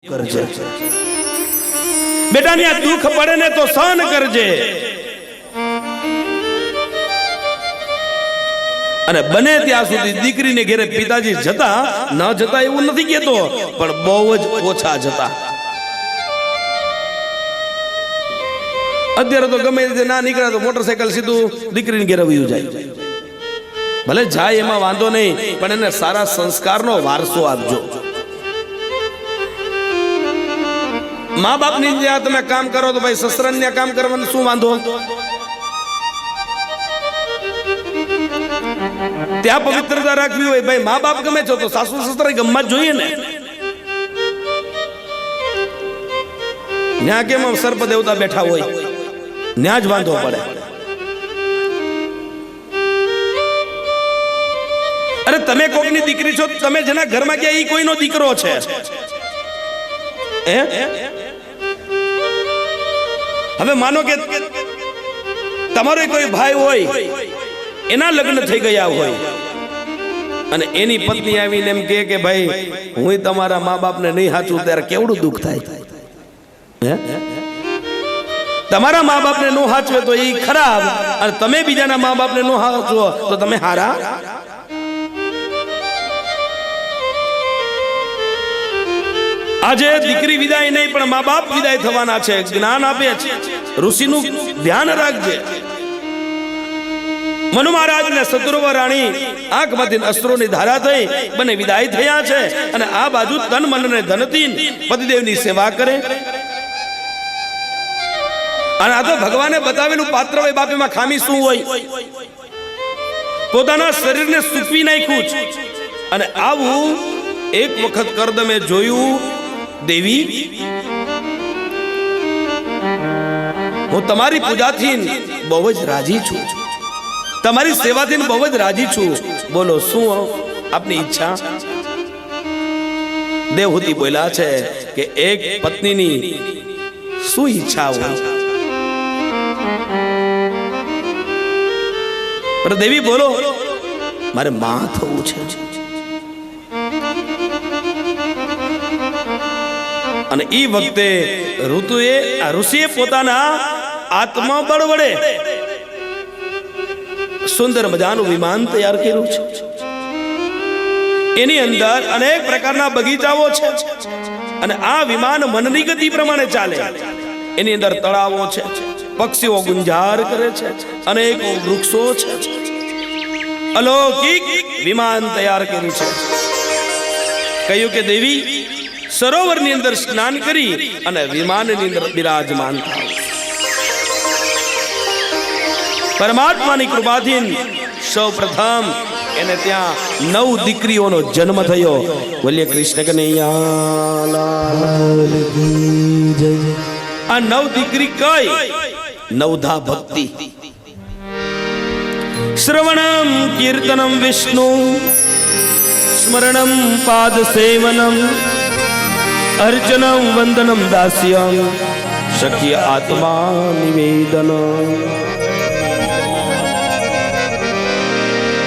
કરજે બેટા, ને દુઃખ પડે ને તો સહન કરજે, અને બને ત્યાં સુધી દીકરીને ઘેરે પિતાજી જતા ન જતા એવું નથી કહેતો, પણ બહુ જ ઓછા જતા. અત્યારે તો ગમે રીતે ના નીકળે તો મોટરસાયકલ સીધું દીકરીને ઘેરે વયું જાય. ભલે જાય એમાં વાંધો નહીં, પણ એને સારા સંસ્કારનો વારસો આપજો. મા બાપની જ્યાં તમે કામ કરો તો ભાઈ સસરાને કામ કરવાનું શું વાંધો? ત્યાં પવિત્રતા રાખવી હોય, ભાઈ મા બાપ ગમે છો તો સાસુ સસરા ગમવા જ જોઈએ ને. ન્યા કેમ સર્પ દેવતા બેઠા હોય, ન્યા જ વાંધો પડે. અરે તમે કોકની દીકરી છો, તમે જેના ઘરમાં ગયા એ કોઈનો દીકરો છે. હવે માનો કે તમારો કોઈ ભાઈ હોય, એના લગ્ન થઈ ગયા હોય, અને એની પત્ની આવીને એમ કે ભાઈ હું તમારા મા બાપને નહીં હાચું, ત્યારે કેવડું દુઃખ થાય. તમારા મા બાપને નો હાચવે તો એ ખરાબ, અને તમે બીજાના મા બાપને નો હાચવો તો તમે હારા. આજે દીકરી વિદાય નહીં પણ મા બાપ વિદાય થવાના છે. જ્ઞાન આપે છે, ઋષિનું ધ્યાન રાખજે. મનુ મહારાજ ને સતુરવા રાણી આંખમાંથી અશ્રુની ધારા થઈ, બંને વિદાય થયા છે, અને આ બાજુ તન મન ને ધનથી પતિદેવની સેવા કરે. અને આ તો ભગવાને બતાવેલું પાત્ર હોય. બાપીમાં ખામી શું હોય? પોતાના શરીરને સૂકવી નાખ્યું છે. અને આવું એક વખત કરદમે જોયું. દેવી, હું તમારી પૂજાથી બહુ જ રાજી છું, તમારી સેવાથી બહુ જ રાજી છું. બોલો શું આપની ઈચ્છા? દેવહૂતિ બોલ્યા છે કે એક પત્નીની શું ઈચ્છા હોય? પણ દેવી બોલો, મારે માં થવું છે. અને ઈ વખતે ઋષિએ પોતાના આત્મબળ વડે સુંદર મજાનું વિમાન તૈયાર કર્યું છે. એની અંદર અનેક પ્રકારના બગીચાઓ છે, અને આ વિમાન મનની ગતિ પ્રમાણે ચાલે. એની અંદર તળાવો છે, પક્ષીઓ ગુંજાર કરે છે, અનેક વૃક્ષો છે. અલૌકિક વિમાન તૈયાર કર્યું છે. કહ્યું કે દેવી, સરોવરની અંદર સ્નાન કરી અને વિમાનની અંદર બિરાજમાન થાઓ. પરમાત્માની કૃપાથી સૌપ્રથમ એને ત્યાં 9 દીકરીઓનો જન્મ થયો. બોલીએ કૃષ્ણ કનૈયા લાલ કી જય. આ 9 દીકરી કઈ? નવધા ભક્તિ. શ્રવણમ કીર્તનમ વિષ્ણુ, સ્મરણમ પાદ સેવનમ, અર્ચનમ વંદનમ દાસ્યમ, શક્ય આત્મા નિવેદન.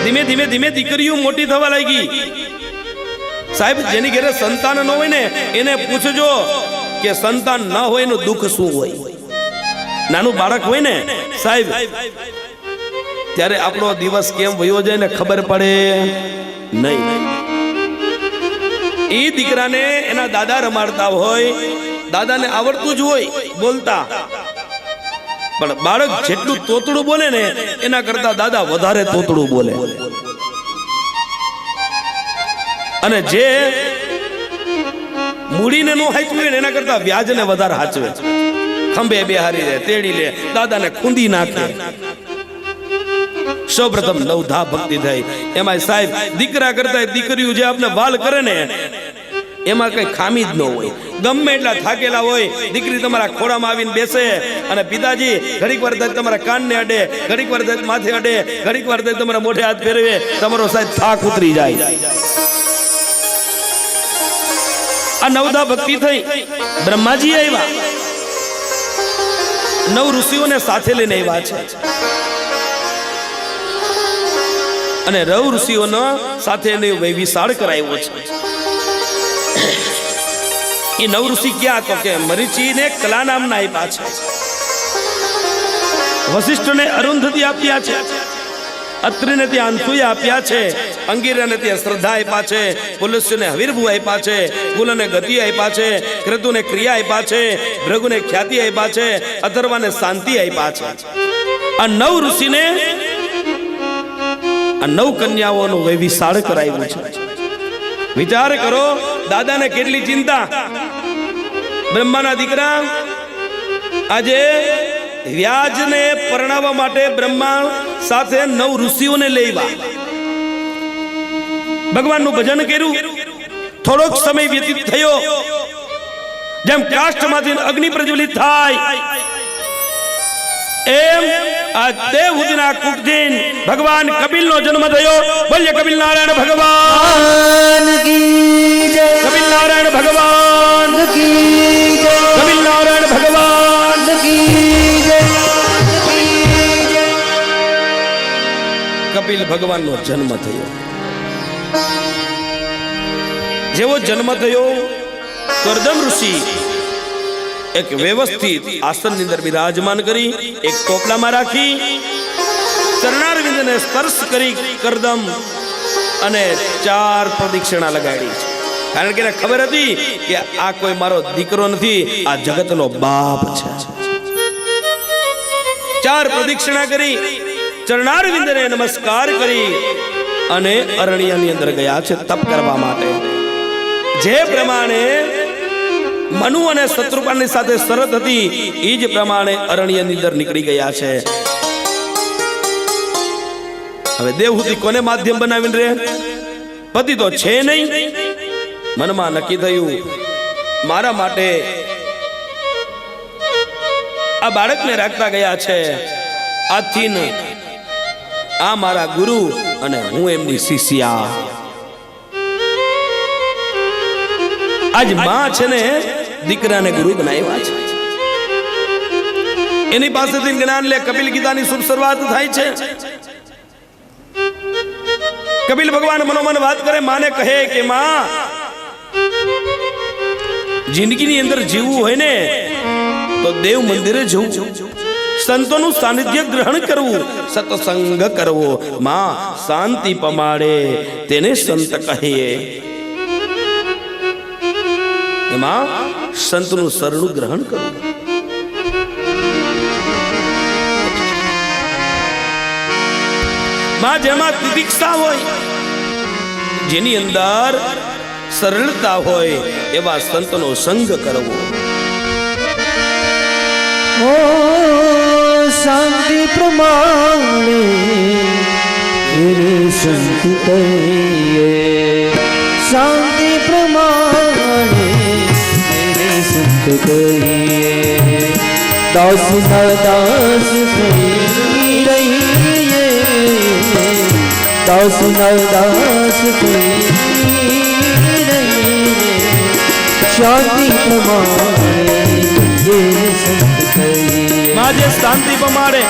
ધીમે ધીમે ધીમે દીકરીઓ મોટી થવા લાગી. સાહેબ, જેની ઘરે સંતાન ન હોય ને એને પૂછજો કે સંતાન ન હોય એનું દુઃખ શું હોય. નાનું બાળક હોય ને સાહેબ, ત્યારે આપણો દિવસ કેમ વયો જાય ને ખબર પડે નહીં. એ દીકરાને એના દાદા રમાડતા હોય, દાદાને આવડતું જ હોય બોલતા, પણ બાળક જેટલું તોતડું બોલે ને એના કરતા દાદા વધારે તોતડું બોલે. અને જે મૂડીને નો હાચવે ને એના કરતા વ્યાજને વધારે હાચવે. ખંભે બેહારી દે, તેડી લે, દાદાને ખૂંદી નાખે. સૌપ્રથમ નવધા ભક્તિ થઈ. એમાં સાહેબ દીકરા કરતા દીકરીઓ જે આપણે વાલ કરે ને એમાં કઈ ખામી જ ન હોય. ગમે એટલા થાકેલા હોય, દીકરી તમારા ખોળામાં આવીને બેસે, અને પિતાજી ઘડીક વાર તમારા કાનને અડે, ઘડીક વાર માથે અડે, ઘડીક વાર તમારા મોઢે હાથ ફેરવે, તમારો સાહેબ થાક ઉતરી જાય. આ નવધા ભક્તિ થઈ. બ્રહ્માજી આવ્યા, 9 ઋષિઓને સાથે લઈને આવ્યા છે. અને રવ ઋષિઓનો સાથે વિશાળ કરાવ્યો છે. એ નવ ઋષિ ક્યાં તો કે મરીચીને કલા નામના આપ્યા છે, વશિષ્ઠને અરુંધતી આપ્યા છે, અત્રિને ત્યાં અનસૂયા આપ્યા છે, અંગીરાને ત્યાં શ્રદ્ધા આપ્યા છે, પુલસ્યને હવિર્ભુ આપ્યા છે, કુલને ગતિ આપ્યા છે, ક્રતુને ક્રિયા આપ્યા છે, ભૃગુને ખ્યાતિ આપ્યા છે, અથર્વાને શાંતિ આપ્યા છે. આ નવ ઋષિને આ નવ કન્યાઓનું વૈવિશાળ કરાવ્યું છે. વિચાર કરો દાદાને કેટલી ચિંતા. બ્રહ્માના દીકરા આજે વ્યાજને પરણાવવા માટે બ્રહ્મા સાથે નવ ઋષિઓને લેવા ભગવાનનું ભજન કર્યું. થોડોક સમય વ્યતીત થયો, જેમ કાષ્ઠમાંથી અગ્નિ પ્રજ્વલિત થાય એમ આ દેવહૂતિના કુટજીન ભગવાન કપિલનો જન્મ થયો. બોલ્ય કપિલ નારાયણ ભગવાન કી જય, કપિલ નારાયણ ભગવાન કી જય, કપિલ નારાયણ ભગવાન કી જય. કપિલ ભગવાનનો જન્મ થયો. જેવો જન્મ થયો કરદમ ઋષિ એક વ્યવસ્થિત આસનની અંદર બિરાજમાન કરી એક ટોપલામાં રાખી ચરણારવિંદને સ્પર્શ કરી કરદમ અને 4 પ્રદક્ષિણા લગાડી. કારણ કે એને ખબર હતી કે આ કોઈ મારો દીકરો નથી, આ જગતનો બાપ છે. 4 પ્રદક્ષિણા કરી ચરણારવિંદને નમસ્કાર કરી અને અરણ્યની અંદર ગયા છે તપ કરવા માટે. જે પ્રમાણે મનુ અને શત્રુપાની સાથે શરત હતી એ જ પ્રમાણે અરણ્યની અંદર નીકળી ગયા છે. હવે દેવહૂતિ કોને માધ્યમ બનાવીને રે? પતિ તો છે નહીં. મનમાં નક્કી થયું મારા માટે આ બાળકને રાખતા ગયા છે. આજથી આ મારા ગુરુ અને હું એમની શિષ્યા. આજ માં છે ને દીકરાને ગુરુ બનાવ્યા છે. એની પાસેથી જ્ઞાન લે. કપિલ ગીતાની શુભ શરૂઆત થાય છે. કપિલ ભગવાન મનોમન વાત કરે, માને કહે કે માં જિંદગીની અંદર જીવવું હોય ને તો દેવ મંદિરે જવું, સંતોનું સાનિધ્ય ગ્રહણ કરવું, સત્સંગ કરવો. માં શાંતિ પમાડે તેને સંત કહીએ. એમાં સંતનું શરણું ગ્રહણ કરવું. માં જેમાં તિતિક્ષા હોય, જેની અંદર સરળતા હોય એવા સંતનો સંગ કરવો. ઓ શાંતિ પ્રમાણે સંત કહીએ, શાંતિ પ્રમાણે સંત કહીએ. દાસ ના દાસ થઈ રહીએ, દાસ ના દાસ થઈ રહીએ. શાંતિ પ્રમાણે સંત કહીએ. માં જે શાંતિ પમાડે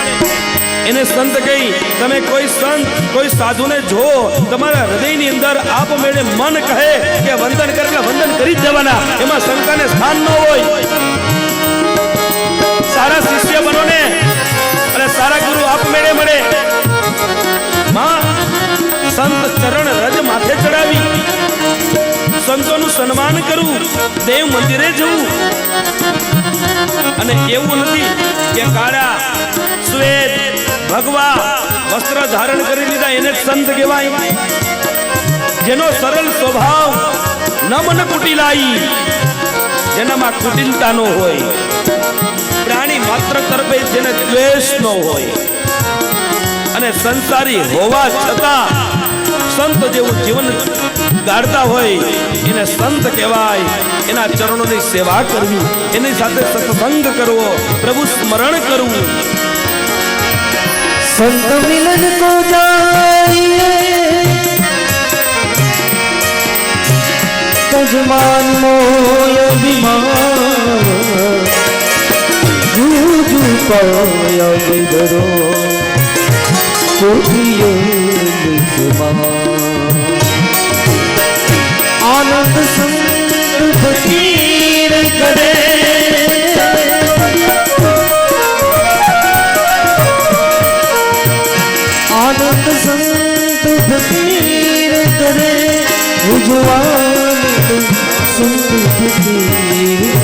એને સંત કહી. તમે કોઈ સંત કોઈ સાધુને જો તમારા હૃદયની અંદર આપમેળે મન કહે કે વંદન કરે એટલે વંદન કરી જ દેવાના. એમાં શંકાને સ્થાન ન હોય. સારા શિષ્ય બનો ને અને સારા ગુરુ આપમેળે મળે. માં સંત ચરણ રજ માથે ચડાવી સંતોનું સન્માન કરવું, દેવ મંદિરે જવું. અને એવું નથી કે કાળા શ્વેત ભગવા વસ્ત્ર ધારણ કરી લીધા એને સંત કહેવાય. જેનો સરળ સ્વભાવ નમન કુટિલાઈ, જેનામાં કુટિલતા ન હોય, પ્રાણી માત્ર તરફે જેને દ્વેષ ન હોય અને સંસારી હોવા છતાં સંત જેવું જીવન ગાળતા હોય એને સંત કહેવાય. એના ચરણોની સેવા કરવી, એની સાથે સત્સંગ કરવો, પ્રભુ સ્મરણ કરવું. संत मिलन को जाइए, तजमान मोय अभिमान, जूझू पाया बिदरो कोठियों आनंद संत फकीर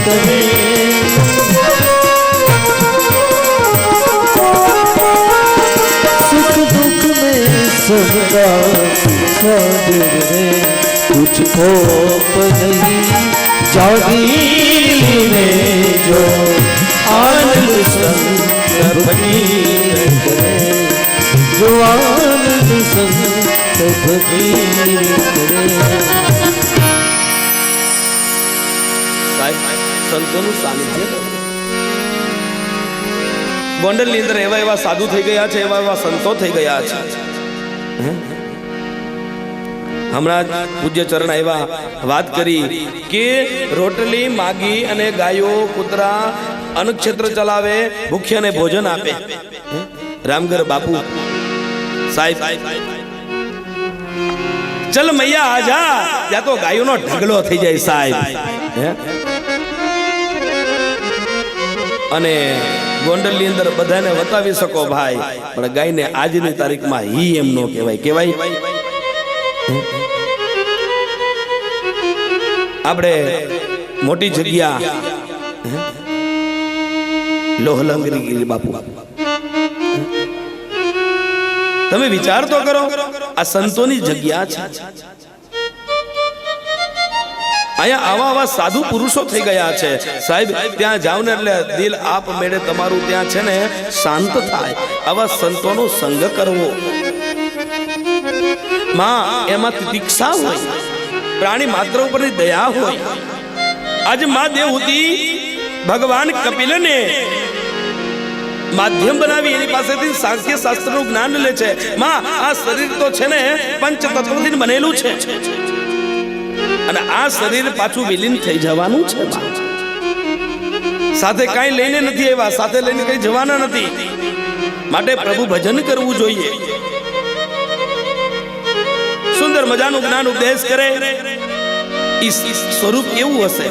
करे सुख दुख में सबका साथ रे तुझको नहीं जागीर में जो आनंद संग फकीर करे जो आनंद संग फकीर करे સંતોનું સાનિધ્ય ગોંડલની અંદર એવા એવા સાધુ થઈ ગયા છે, એવા એવા સંતો થઈ ગયા છે. હમણાં જ પૂજ્ય ચરણ એવા વાત કરી કે રોટલી માગી અને ગાયો કૂતરા અન્નક્ષેત્ર ચલાવે, ભૂખ્યાને ભોજન આપે. રામગર બાપુ સાહેબ ચલ મૈયા આજા, ત્યાં તો ગાયોનો ઢગલો થઈ જાય સાહેબ. અને ગોંડલની અંદર બધાને બતાવી શકો ભાઈ, પણ ગાયને આજની તારીખમાં હી એમ નો કહેવાય. કહેવાય આપણે મોટી જગ્યા લોહલંગરી બાપુ, તમે વિચાર તો કરો, આ સંતોની જગ્યા છે. અહીંયા આવા આવા સાધુ પુરુષો થઈ ગયા છે સાહેબ. ત્યાં જાવ ને એટલે દિલ આપ મેળે તમારું ત્યાં છે ને શાંત થાય. આવા સંતોનો સંગ કરવો, માં એમાં તિતિક્ષા હોય, પ્રાણી માત્ર ઉપરની દયા હોય. આજે માં દેવહૂતિ ભગવાન કપિલને માધ્યમ બનાવી એની પાસેથી સાંખ્ય શાસ્ત્રનું જ્ઞાન લે છે. માં આ શરીર તો છે ને પંચ તત્વથી બનેલું છે અને આ શરીર પાછું વિલીન થઈ જવાનું છે. સાથે કાંઈ લઈને નથી આવ્યા, સાથે લઈને કઈ જવાના નથી. માટે પ્રભુ ભજન કરવું જોઈએ. સુંદર મજાનું જ્ઞાન ઉપદેશ કરે. ઈ સ્વરૂપ કેવું હશે?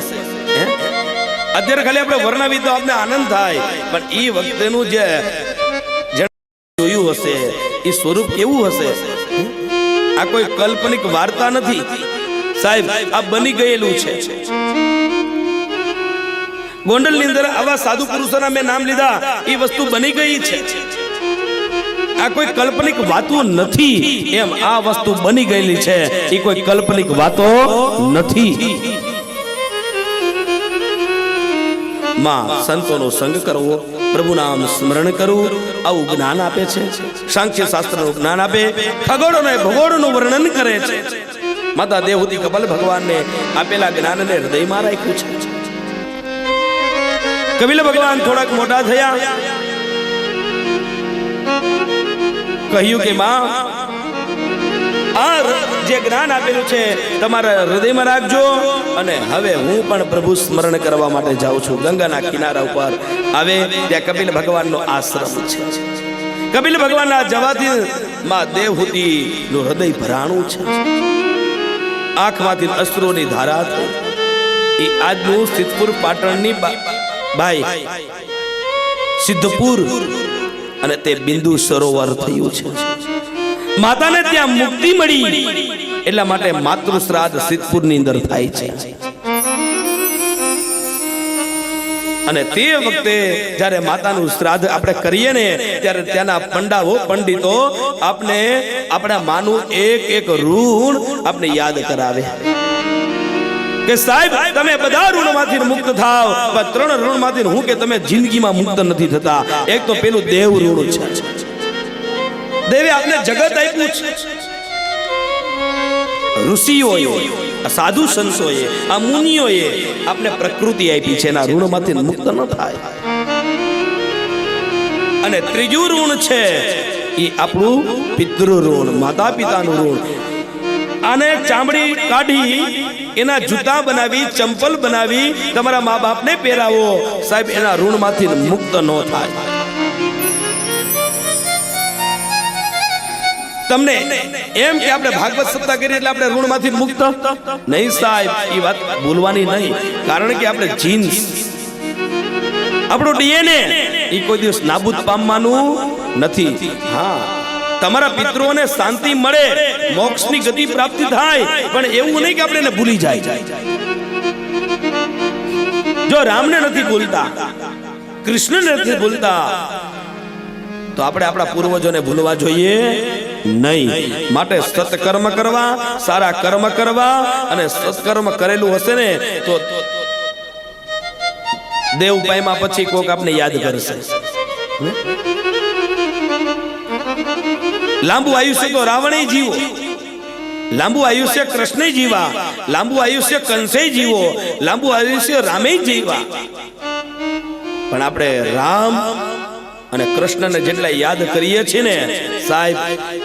અત્યારે ખાલી આપણે વર્ણવી તો આપણે આનંદ થાય, પણ ઈ વખતેનું જે જોયું હશે ઈ સ્વરૂપ કેવું હશે? આ કોઈ કાલ્પનિક વાર્તા નથી સાહેબ, આ બની ગયેલું છે. ગોંડલની અંદર આવા સાધુ પુરુષોના મેં નામ લીધા, એ વસ્તુ બની ગઈ છે. આ કોઈ કાલ્પનિક વાતો નથી, એમ આ વસ્તુ બની ગયેલી છે. એ કોઈ કાલ્પનિક વાતો નથી. માં સંતોનો સંગ કરવો, પ્રભુ નામ સ્મરણ કરવું, આવું જ્ઞાન આપે છે. સાંખ્ય શાસ્ત્રનું જ્ઞાન આપે, ખગોળ અને ભૂગોળનું વર્ણન કરે છે. માતા દેવહૂતિ કપિલ ભગવાનને આપેલા જ્ઞાનને હૃદયમાં રાખ્યું છે. કપિલ ભગવાન થોડાક મોટા થયા, કહ્યું કે માં આ જે જ્ઞાન આપેલું છે તમારા હૃદયમાં રાખજો. અને હવે હું પણ પ્રભુ સ્મરણ કરવા માટે જાઉં છું. ગંગાના કિનારા ઉપર આવે ત્યાં કપિલ ભગવાનનો આશ્રમ છે. કપિલ ભગવાનના જવાથી માં દેવહૂતિનું હૃદય ભરાણું છે. આંખમાંથી અશ્રુની ધારા થઈ. એ આજનું સિદ્ધપુર પાટણની ભાઈ સિદ્ધપુર અને તે બિંદુ સરોવર થયું છે. માતાને ત્યાં મુક્તિ મળી, એટલા માટે માતૃ શ્રાદ્ધ સિદ્ધપુરની અંદર થાય છે. અને તે વખતે જ્યારે માતાનું શ્રાદ્ધ આપણે કરીએ ને, ત્યારે ત્યાંના પંડિતો આપણે આપણા માનું એક એક ઋણ આપણે યાદ કરાવે કે સાહેબ તમે બધા ઋણમાંથી મુક્ત થાવ. પણ 3 ઋણમાંથી હું કે તમે જિંદગીમાં મુક્ત નથી થતા. એક તો પેલું દેવ ઋણ છે. દેવે આપને જગત આપ્યું છે. ઋષિઓએ, સાધુ સંતોએ, આ મુનિઓએ આપને પ્રકૃતિ આપી છે. એના ઋણમાંથી મુક્ત ન થાય. અને ત્રીજું ઋણ છે એ આપણું પિતૃ ઋણ, માતા પિતાનું ઋણ. આને ચામડી કાઢી એના જૂતા બનાવી, ચંપલ બનાવી તમારા મા બાપને પહેરાવો સાહેબ, એના ઋણમાંથી મુક્ત ન થાય. તમને એમ કે આપણે ભાગવત સપ્તાહ કરીએ એટલે આપણે ઋણમાંથી મુક્ત નહીં સાહેબ, એ વાત ભૂલવાની નહીં. કારણ કે આપણે જીન્સ, આપણું ડીએનએ એ કોઈ દિવસ નાબૂદ પામવાનું નથી. હા, તમારા પિતૃઓને શાંતિ મળે, મોક્ષની ગતિ પ્રાપ્તિ થાય, પણ એવું નહીં કે આપણે એને ભૂલી જાય. જો રામને નથી ભૂલતા, કૃષ્ણને નથી ભૂલતા, તો આપણે આપણા પૂર્વજોને ભૂલવા જોઈએ નહીં. માટે સત્કર્મ કરવા, સારા કર્મ કરવા, અને સત્કર્મ કરેલું હશે ને તો દેવ પાયમાં પછી કોક આપને યાદ કરશે. લાંબુ આયુષ્ય તો રાવણે જીવો, લાંબુ આયુષ્ય કૃષ્ણે જીવા, લાંબુ આયુષ્ય કંસે જીવો, લાંબુ આયુષ્ય રામે જીવા. પણ આપણે રામ અને કૃષ્ણને જેટલા યાદ કરીએ છીએ ને સાહેબ,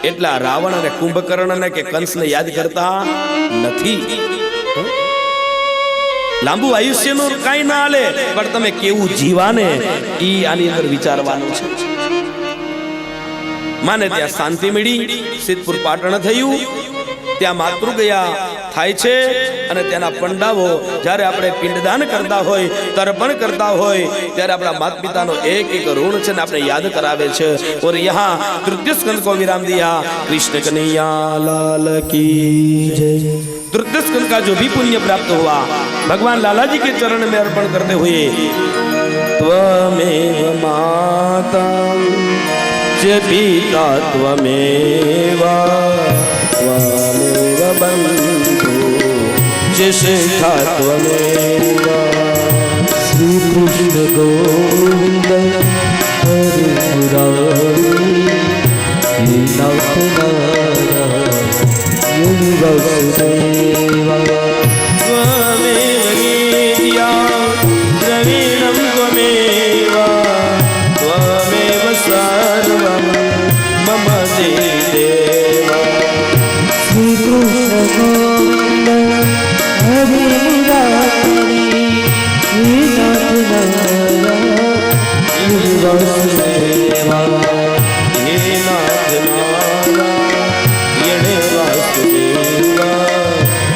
એટલા રાવણ અને કુંભકર્ણને કે કંસને યાદ કરતા નથી. લાંબુ આયુષ્યનું કાંઈ ના હાલે, પણ તમે કેવું જીવાને ઈ આની અંદર વિચારવાનું છે. માને ત્યાં શાંતિ મળી, સિદ્ધપુર પાટણ થયું, ત્યાં માતૃગયા થાય છે, અને ત્યાંના પંડાવો જ્યારે આપણે પિંડદાન કરતા હોય, તર્પણ કરતા હોય, ત્યારે આપણા માતા પિતાનો એક એક ઋણ છે ને આપણે યાદ કરાવે છે. और यहाँ तृतीय स्कंद को विराम दिया. कृष्ण कन्हैया लाल की जय. तृतीय स्कंद का जो भी पुण्य प्राप्त हुआ भगवान लाला जी के चरण में अर्पण करते हुए त्वमेव माता च पिता त्वमेव त्वमेव बंधु च शिखा त्वमेव. श्री कृष्ण गोविंद हरे मुरारी नाथ नारायण वसुदेवा. त्वमेव गीत्या द्रविणं त्वमेव त्वमेव सर्वं मम देवा. श्री कृष्ण गोविंद हरे मुरारी नाथ नारायण वसुदेवा. हे नाथ नारायण वासुदेवा,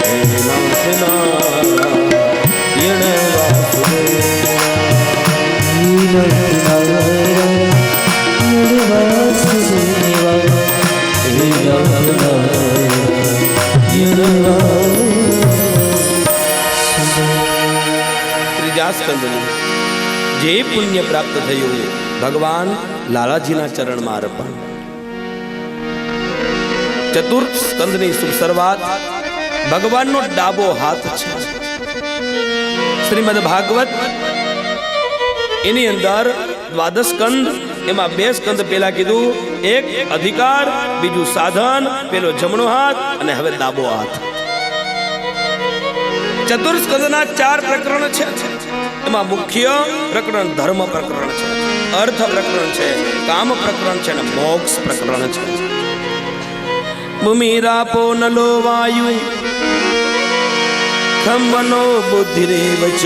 हे नाथ नारायण वासुदेवा. ત્રીજા સ્કંદનું જે પુણ્ય પ્રાપ્ત થયું ભગવાન લાલાજીના ચરણમાં અર્પણ. ચતુર્થ સ્કંદની શુભ શરૂઆત ભગવાનનો ડાબો હાથ છે. શ્રીમદ ભાગવત એની અંદર દ્વાદશ સ્કંદ, એમાં 2 સ્કંદ પેલા કીધું, એક અધિકાર, બીજું સાધન, પેલો જમણો હાથ અને હવે ડાબો હાથ. ચતુર્સ્કંદના 4 પ્રકરણ છે. એમાં મુખ્ય પ્રકરણ ધર્મ પ્રકરણ છે, અર્થ પ્રકરણ છે, કામ પ્રકરણ છે અને મોક્ષ પ્રકરણ છે. ભૂમિરાપો નલો વાયુ ખંબનો બુદ્ધિરેવ ચ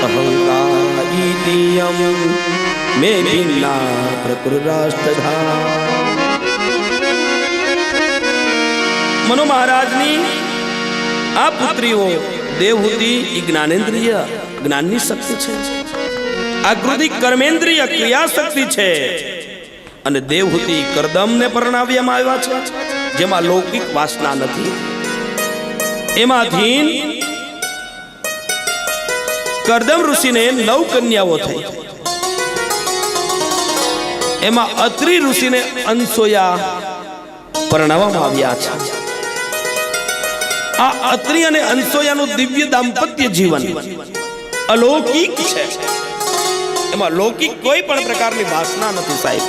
અહંકારીતિયમ મે ભિન્ના પ્રકૃરાષ્ટ્રધા. મનુ મહારાજની આ પુત્રીઓ દેવહૂતિ જ્ઞાનેન્દ્રિય જ્ઞાનની શક્તિ છે, આકૃતિ કર્મેન્દ્રિય ક્રિયા શક્તિ છે, અને દેવહૂતિ કરદમને પરણાવ્યામાં આવ્યા છે, જેમાં લૌકિક વાસના નથી. એમાંથી કરદમ ઋષિને 9 કન્યાઓ થઈ. એમાં અત્રિ ઋષિને અંસોયા પરણાવવામાં આવ્યા છે. આ અત્રિ અને અંસોયાનું દિવ્ય દાંપત્ય જીવન અલૌકિક છે. એમાં લૌકિક કોઈ પણ પ્રકારની વાસના નથી સાહેબ.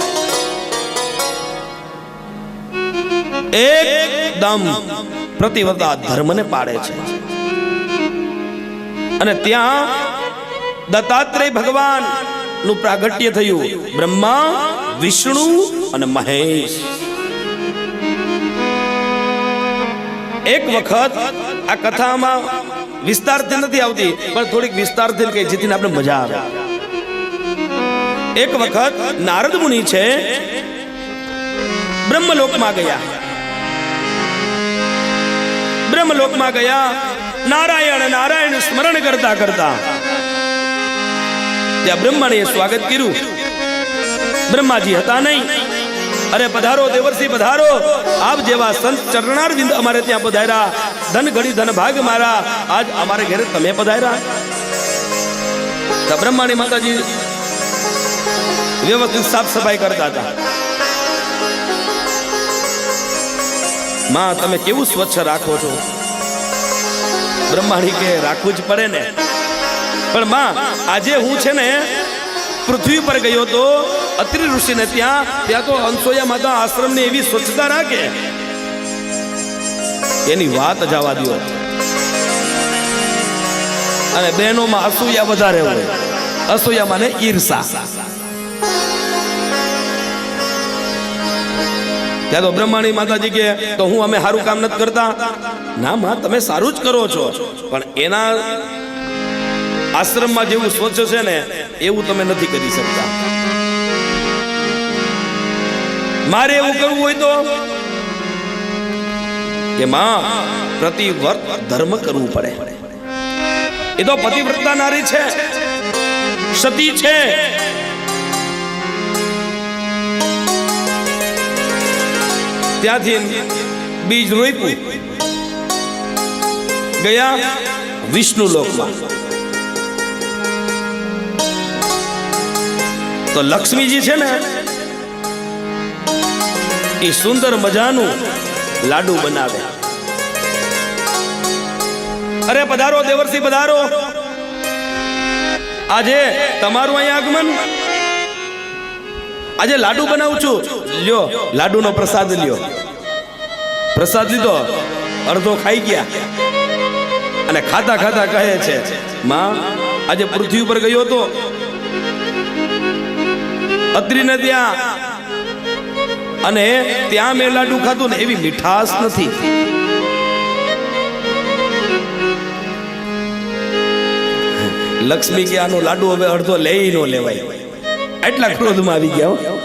એકદમ પ્રતિવતા ધર્મને પાડે છે. અને ત્યાં દત્તાત્રેય ભગવાન નું પ્રાગટ્ય થયું. બ્રહ્મા, વિષ્ણુ અને મહેશ. એક વખત આ કથામાં વિસ્તારથી નથી આવતી, પણ થોડીક વિસ્તારથી કઈ જેથી આપણે મજા આવે. એક વખત નારદ મુનિ છે બ્રહ્મલોકમાં ગયા. બ્રહ્મલોકમાં ગયા, નારાયણ નારાયણ સ્મરણ કરતા કરતા ત્યાં બ્રહ્માને સ્વાગત કર્યું. બ્રહ્માજી હતા નહીં. અરે પધારો દેવર્ષિ પધારો, આપ જેવા સંત ચરણારવિંદ અમારે ત્યાં પધાર્યા. ધન ઘડી ધન ભાગ મારા, આજ અમારે ઘરે તમે પધાર્યા. તો બ્રહ્માણી માતાજી વ્યવસ્થિત સાફ સફાઈ કરતા હતા. માં તમે કેવું સ્વચ્છ રાખો છો? બ્રહ્માણી કે રાખવું જ પડે ને. પણ માં આજે હું છે ને પૃથ્વી પર ગયો તો અત્રિ ઋષિને ત્યાં તો અનસોયા માતા આશ્રમની એવી સ્વચ્છતા રાખે, એની વાત જવા દો. અને બહેનોમાં અસૂયા વધારે હોય, અસૂયા માને ઈર્ષા. ત્યાં તો બ્રહ્માણી માતાજી કે તો હું અમે સારું કામ નથી કરતા. ના માં તમે સારું જ કરો છો, પણ એના આશ્રમમાં જેવું સ્વચ્છ છે ને એવું તમે નથી કરી શકતા. મારે એવું કરવું હોય તો કે માં પ્રતિવ્રત ધર્મ કરવું પડે. એ તો પતિવ્રતા નારી છે, સતી છે. ત્યાંથી બીજ રોપ્યું, ગયા વિષ્ણુ લોકમાં. તો લક્ષ્મીજી છે ને એ સુંદર મજાનું લાડુ બનાવે. અરે પધારો દેવર્ષિ પધારો, આજે તમારું અહીંયા આગમન. આજે લાડુ બનાવું છું, લ્યો લાડુનો પ્રસાદ લ્યો. પ્રસાદ લીધો, અડધો ખાઈ ગયા અને ખાતા ખાતા કહે છે માં આજે પૃથ્વી ઉપર ગયો તો અત્રિને ત્યાં, અને ત્યાં મેં લાડુ ખાધું ને એવી મીઠાશ નથી. લક્ષ્મી કે આનો લાડુ હવે અડધો લઈ નો લેવાય, એટલા ક્રોધમાં આવી ગયા.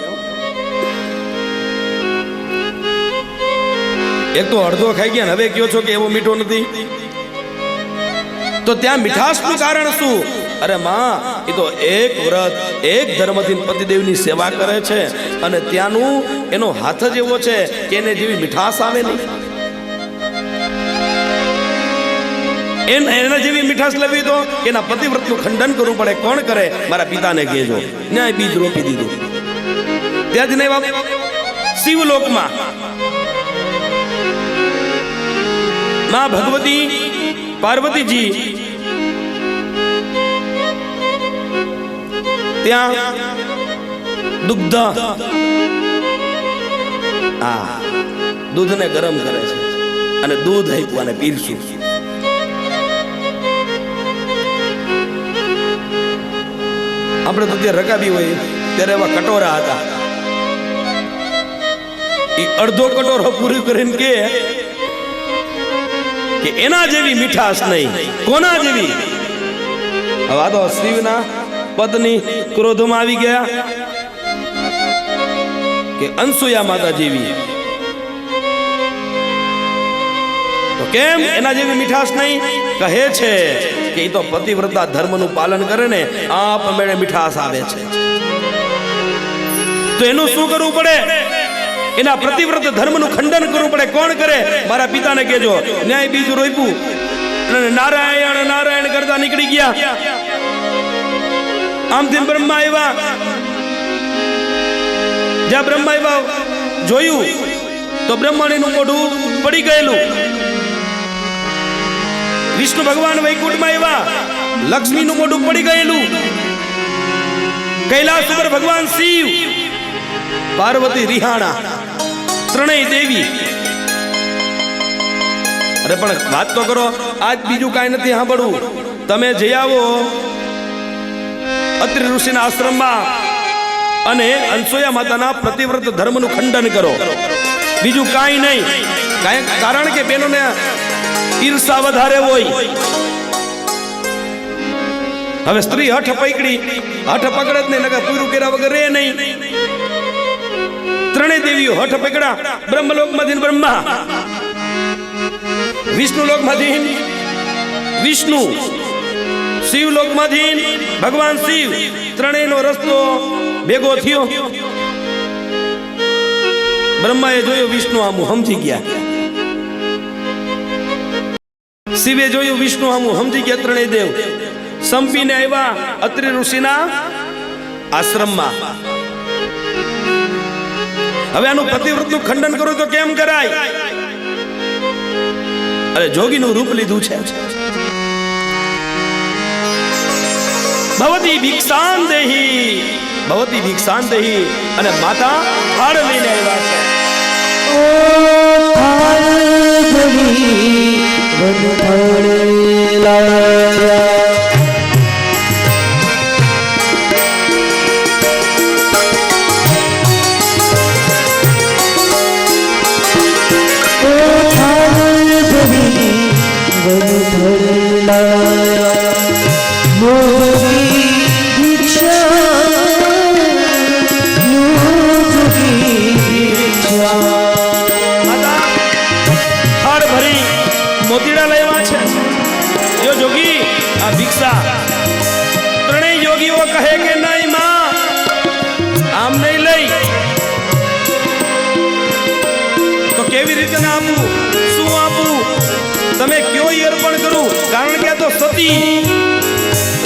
એક તો અડધો ખાઈ ગયા ને હવે કયો છો કે એવો મીઠો નથી. તો ત્યાં મીઠાશનું કારણ શું? અરે માં એ તો એક વ્રત એક ધર્મથી પતિદેવની સેવા કરે છે, અને ત્યાંનું એનો હાથ જ એવો છે કે એને જેવી મીઠાશ આવે નહીં. એના જેવી મીઠાશ લેવી તો એના પતિવ્રતનું ખંડન કરવું પડે. કોણ કરે? મારા પિતાને કહેજો. ન્યાય બીજ રોપી દીધું. ત્યાંથી નહીં શિવલોકમાં માં ભગવતી પાર્વતીજી ત્યાં દુગ્ધ દૂધને ગરમ કરે છે અને દૂધ આપ્યું અને પીરસ્યું. આપણે તો ત્યાં રકાબી હોય ત્યારે એવા કટોરા હતા, એ અડધો કટોરો પૂરું કરીને કે એના જેવી મીઠાશ નહીં. કોના જેવી? હવે આ તો શિવના પત્ની ક્રોધમાં આવી ગયા કે અનસુયા માતા જેવી. તો કેમ એના જેવી મીઠાશ નહીં? કહે છે કે એ તો પતિવ્રતા ધર્મનું પાલન કરે ને આપમેળે મીઠાશ આવે છે. તો એનું શું કરવું પડે? એના પ્રતિવ્રત ધર્મનું ખંડન કરવું પડે. કોણ કરે? મારા પિતાને કહેજો. ન્યાય બીજ રોપ્યું અને નારાયણ નારાયણ કરતા નીકળી ગયા. આમથી બ્રહ્મા આવ્યા. જ્યાં બ્રહ્મા આવ્યા જોયું તો બ્રહ્માણીનું મોઢું પડી ગયેલું. વિષ્ણુ ભગવાન વૈકુંઠમાં આવ્યા, લક્ષ્મીનું મોઢું પડી ગયેલું. કૈલાસ ઉપર ભગવાન શિવ, પાર્વતી રિહાણા, ત્રણેય દેવી. અરે પણ વાત તો કરો, આજ બીજું કાંઈ નથી સાંભળવું. તમે જઈ આવો અત્રિ ઋષિના આશ્રમમાં અને અનસુયા માતાના પ્રતિવ્રત ધર્મનું ખંડન કરો. બીજું કાંઈ નહીં. કારણ કે બેનોને ઈર્ષા વધારે હોય. હવે સ્ત્રી હઠ પકડી, હઠ પકડે જ નહીં, નકર પૂરું કર્યા વગર રે નહીં. ત્રણેય દેવીઓ હઠ પકડા. બ્રહ્મલોકમાંથી બ્રહ્મા, વિષ્ણુ લોકમાંથી વિષ્ણુ, શિવલોકમાંથી ભગવાન શિવ. ત્રણેયનો રસ્તો ભેગો થયો. બ્રહ્માએ જોયું વિષ્ણુ આમું સમજી ગયા, શિવે જોયું વિષ્ણુ આમું સમજી ગયા. ત્રણેય દેવ સંપીને આવ્યા અત્રિ ઋષિના આશ્રમમાં. હવે આનું પતિવ્રતનું ખંડન કરું તો કેમ કરાય? અરે જોગીનું રૂપ લીધું છે. ભવતી ભિક્ષાન દેહી, ભવતી ભિક્ષાન દેહી, અને માતા થાળ લઈને આવ્યા છે. મોતીડા લેવા છે. જો જોગી આ ભિક્ષા. ત્રણેય યોગીઓ કહે કે નહીં માં, આમ નહીં લઈ તો કેવી રીતે ના આપું? શું આપું? તમે કયો અર્પણ કરું? કારણ કે આ તો સતી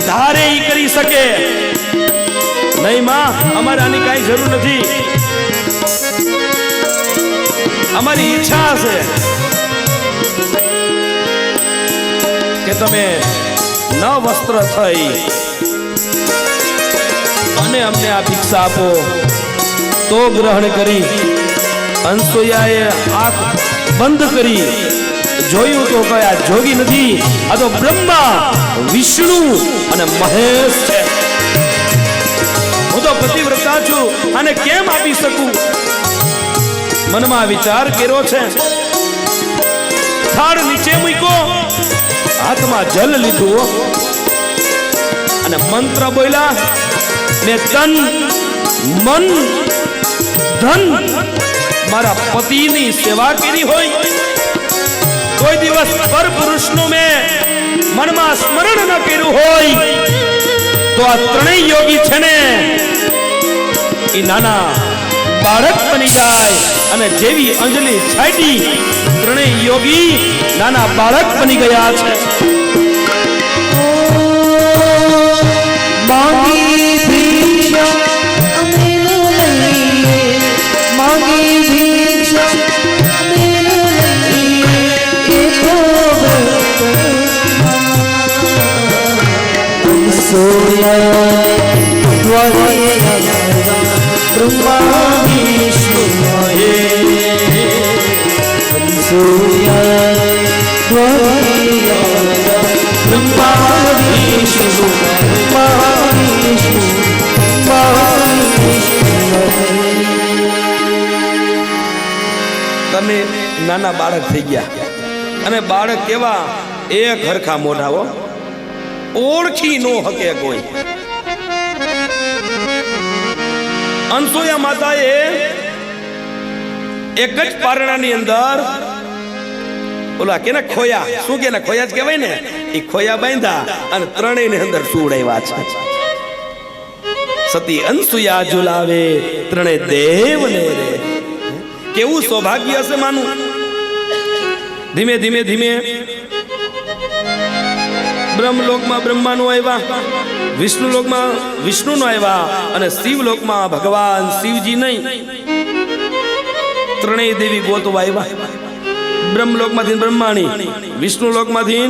ધારે ઈ કરી શકે નહીં માં. અમારે આની કાંઈ જરૂર નથી. અમારી ઈચ્છા છે કે તમે ન વસ્ત્ર થઈ અને અમને આ ભિક્ષા આપો. તો ગ્રહણ કરી અનસુયાએ આંખ બંધ કરી જોયું તો કયા જોગી નથી, આ તો બ્રહ્મા, વિષ્ણુ અને મહેશ છે. હું તો પતિવ્રતા છું, અને કેમ આપી શકું? મનમાં વિચાર કર્યો છે. થાળ નીચે મૂક્યો, હાથમાં જલ લીધું અને મંત્ર બોલ્યા. ને તન મન ધન મારા પતિની સેવા કરી હોય, કોઈ દિવસ પર પુરુષનું મેં મનમાં સ્મરણ ન કર્યું હોય, તો આ ત્રણેય યોગી છે ને એ નાના બાળક બની જાય. અને જેવી અંજલિ છાટી, ત્રણેય યોગી નાના બાળક બની ગયા છે. માગી ભિક્ષા અમે લઈએ, માગી ભિક્ષા અમે લઈએ, એકો સોયા બ્રહ્મા વિષ્ણુ તમે નાના બાળક થઈ ગયા. અને બાળક કેવા? એક હરખા મોઢાઓ, ઓળખી નો હકે કોઈ. અનસુયા માતાએ એક જ પારણાની અંદર ઓલા કેને ખોયા, શું કે ખોયા જ કહેવાય ને, એ ખોયા બાંધ્યા અને ત્રણેય ની અંદર સુવડાવ્યા છે. સતી અનસુયા ઝુલાવે ત્રણેય દેવને રે. કેવું સૌભાગ્ય હશે માનું. ધીમે ધીમે ધીમે બ્રહ્મલોકમાં બ્રહ્માનો આવ્યા, વિષ્ણુલોકમાં વિષ્ણુનો આવ્યા, અને શિવલોકમાં ભગવાન શિવજી નહીં, ત્રણેય દેવી ગોતવા આવ્યા. બ્રહ્મલોકમાંથી બ્રહ્માણી, વિષ્ણુલોકમાંથી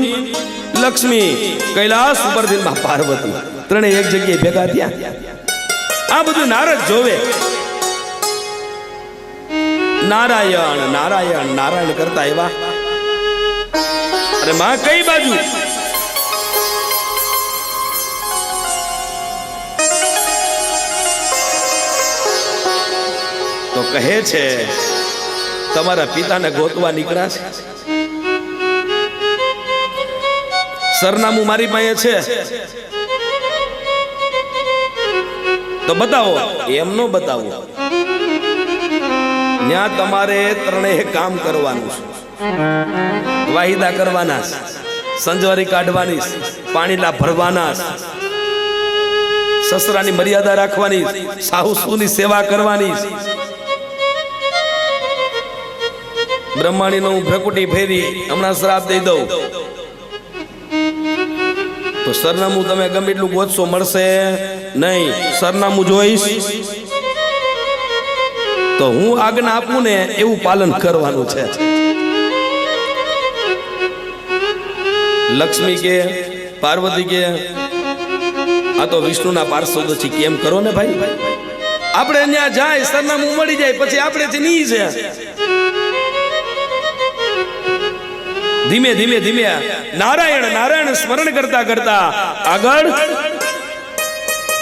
લક્ષ્મી, કૈલાસ ઉપરથી પાર્વતી, ત્રણેય એક જગ્યાએ ભેગા થયા. આ બધું નારદ જોવે. નારાયણ નારાયણ નારાયણ કરતા આવ્યા. અરે માં કઈ બાજુ? તો કહે છે તમારા પિતાને ગોતવા નીકળ્યા છે. સરનામું મારી પાસે છે, તો બતાવો. એમ નો બતાવો. ત્યાં તમારે ત્રણેય કામ કરવાનું છે. વાહિદા કરવાના, સંજવારી કાઢવાની, પાણીલા ભરવાના, સસરાની મર્યાદા રાખવાની, સાહુસુની સેવા કરવાની. બ્રહ્માણીનો હું ભ્રકુટી ફેરી હમણાં શ્રાપ દઈ દઉં તો સરનામું તમે ગમે એટલું ગોતશો મળશે નહીં. સરનામું જોઈશ તો હું આજ્ઞા આપું ને એવું પાલન કરવાનું છે. લક્ષ્મી કે પાર્વતી કે આ તો વિષ્ણુના પાર્ષદ છે, કેમ કરો ને ભાઈ. આપણે ત્યાં જાય સરનામું મળી જાય પછી આપણે જ નહીં છે. ધીમે ધીમે ધીમે નારાયણ નારાયણ સ્મરણ કરતા કરતા આગળ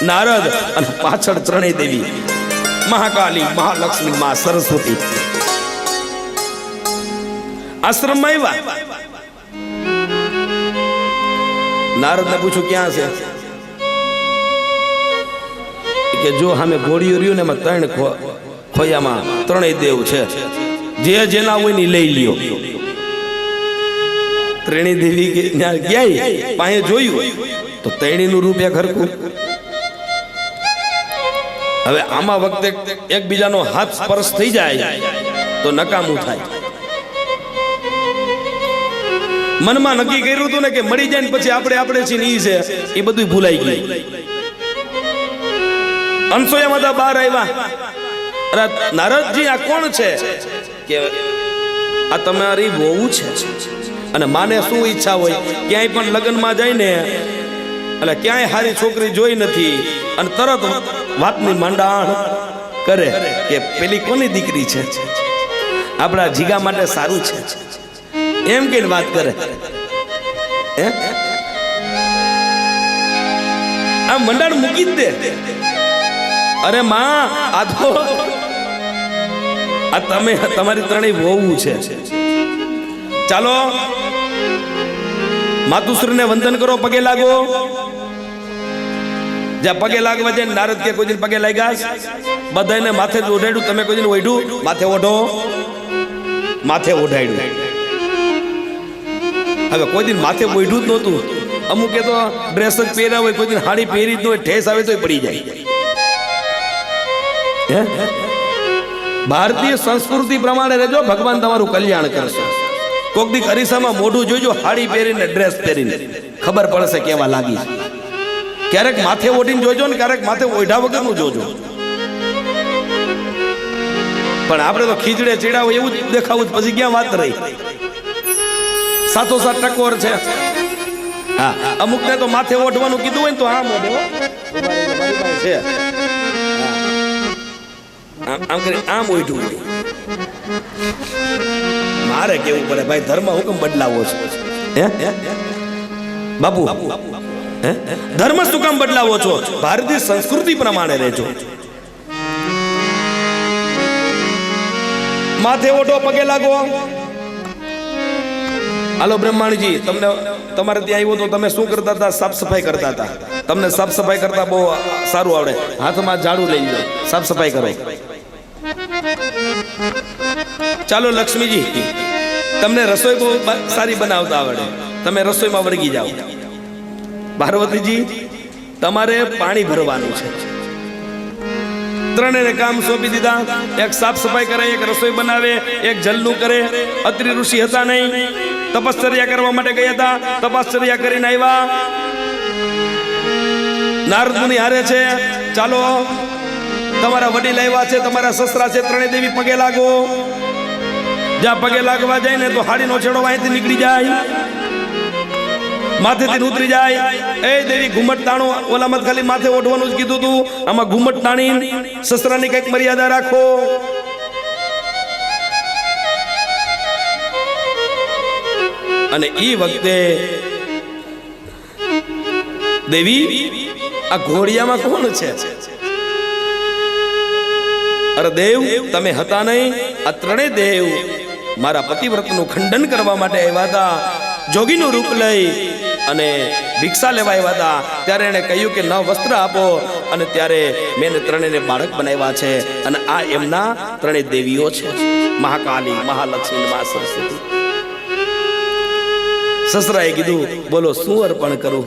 નારદ અને પાછળ ત્રણેય દેવી, મહાકાલી, મહાલક્ષ્મી, મા સરસ્વતી આશ્રમમાં આવ્યા. નારદને પૂછ્યું ક્યાં છે? કે જો સામે ઘોડીઓ રહ્યું ને એમાં ત્રણ ખોયામાં ત્રણેય દેવ છે, જે જેના હોય ને લઈ લ્યો. ત્રણેય દેવી ગયા પાસે જોયું તો ત્રણેયનું રૂપ એક હરખું. હવે આમાં વખતે એકબીજાનો હાથ સ્પર્શ થઈ જાય તો નકામું થાય. મનમાં નક્કી કર્યું હતું ને કે મળી જાય ને પછી આપણે છીએ ને ઈ છે, એ બધું ભૂલાઈ ગયું. અનસોયા બધા બહાર આવ્યા. અરે નારદજી આ કોણ છે? કે આ તમારી વહુ છે. અને માને શું ઈચ્છા હોય, ક્યાંય પણ લગ્નમાં જાય ને એટલે ક્યાંય સારી છોકરી જોઈ નથી અને તરત વાતની માંડાણ કરે કે પેલી કોની દીકરી છે, આપણા જીગા માટે સારું છે, એમ કઈ વાત કરે. આ મંડાણ મૂકી જ દે. અરે માં આ તો આ તમે તમારી ત્રણેય વહુ છે. ચાલો માતુશ્રીને વંદન કરો, પગે લાગો. જ્યાં પગે લાગવા જાય નારદ કે કોઈ દિન પગે લાગ્યા? બધાને માથે જ ઓઢાડ્યું. તમે કોઈ દિન ઓઢ્યું? માથે ઓઢો, માથે ઓઢાડ્યું. હવે કોઈ દિન માથે ઓઢ્યું જ નહોતું. અમુકે તો ડ્રેસ જ પહેર્યા હોય, કોઈ દિન હાડી પહેરી જ ન હોય, ઠેસ આવે તો પડી જાય. ભારતીય સંસ્કૃતિ પ્રમાણે રહેજો, ભગવાન તમારું કલ્યાણ કરશે. કોક દી અરીસામાં મોઢું જોઈજો, હાડી પહેરીને ડ્રેસ પહેરીને, ખબર પડશે કેવા લાગી. ક્યારેક માથે ઓઢીને જોજો ને ક્યારેક માથે ઓઢા વગરનું જોજો. પણ આપણે તો ખીચડે ચીડા હોય એવું જ દેખાવું, પછી ક્યાં વાત રહી. સાથોસાથ ટકોર છે. હા, અમુકને તો માથે ઓઢવાનું કીધું હોય ને તો આમ ઓઢો છે, આમ કરી આમ ઓઢું. મારે કેવું પડે ભાઈ, ધર્મ હુકમ બદલાવો છે બાપુ. ધર્મ શું કામ બદલાવો છો? ભારતીય સંસ્કૃતિ પ્રમાણે રહેજો. માથે ઓઢો, પગે લાગો. હાલો બ્રહ્માણીજી, તમને તમારે ત્યાં આવ્યો તો તમે શું કરતા હતા? સાફ સફાઈ કરતા હતા. તમને સાફ સફાઈ કરતા બહુ સારું આવડે. હાથમાં ઝાડુ લઈ લો, સાફ સફાઈ કરો. ચાલો લક્ષ્મીજી, તમને રસોઈ બહુ સારી બનાવતા આવડે, તમે રસોઈમાં વળગી જાઓ. પાર્વતીજી, તમારે પાણી ભરવાનું છે. ત્રણેયને કામ સોંપી દીધા. એક સાફ સફાઈ કરે, એક રસોઈ બનાવે, એક જલનું કરે. અત્રિ ઋષિ હતા નહીં, તપશ્ચર્યા કરવા માટે ગયા હતા. તપશ્ચર્યા કરીને આવ્યા. નારદ મુનિ હારે છે. ચાલો, તમારા વડીલ આવ્યા છે, તમારા સસરા છે, ત્રણેય દેવી પગે લાગો. જ્યાં પગે લાગવા જાય ને તો હાડીનો છેડો અહીંથી નીકળી જાય, માથેથી ઉતરી જાય. એ દેવી ઘુમટ તાણો. ઓલામાં ખાલી માથે ઓઢવાનું જ કીધું તું, આમાં ઘુમટ તાણી સસરાની કઈક મર્યાદા રાખો. અને એ વખતે દેવી, આ ઘોડિયામાં કોણ છે? અરે દેવ, તમે હતા નહીં. આ ત્રણેય દેવ મારા પતિવ્રતનું ખંડન કરવા માટે આવ્યા હતા. જોગીનું રૂપ લઈ અને ભિક્ષા લેવા આવ્યા હતા. ત્યારે એને કહ્યું કે ન વસ્ત્ર આપો, અને ત્યારે મેં ત્રણેયને બાળક બનાવ્યા છે. અને આ એમના ત્રણેય દેવીઓ છે, મહાકાલી, મહાલક્ષ્મી, મા સરસ્વતી. સસરાએ કીધું, બોલો શું અર્પણ કરું?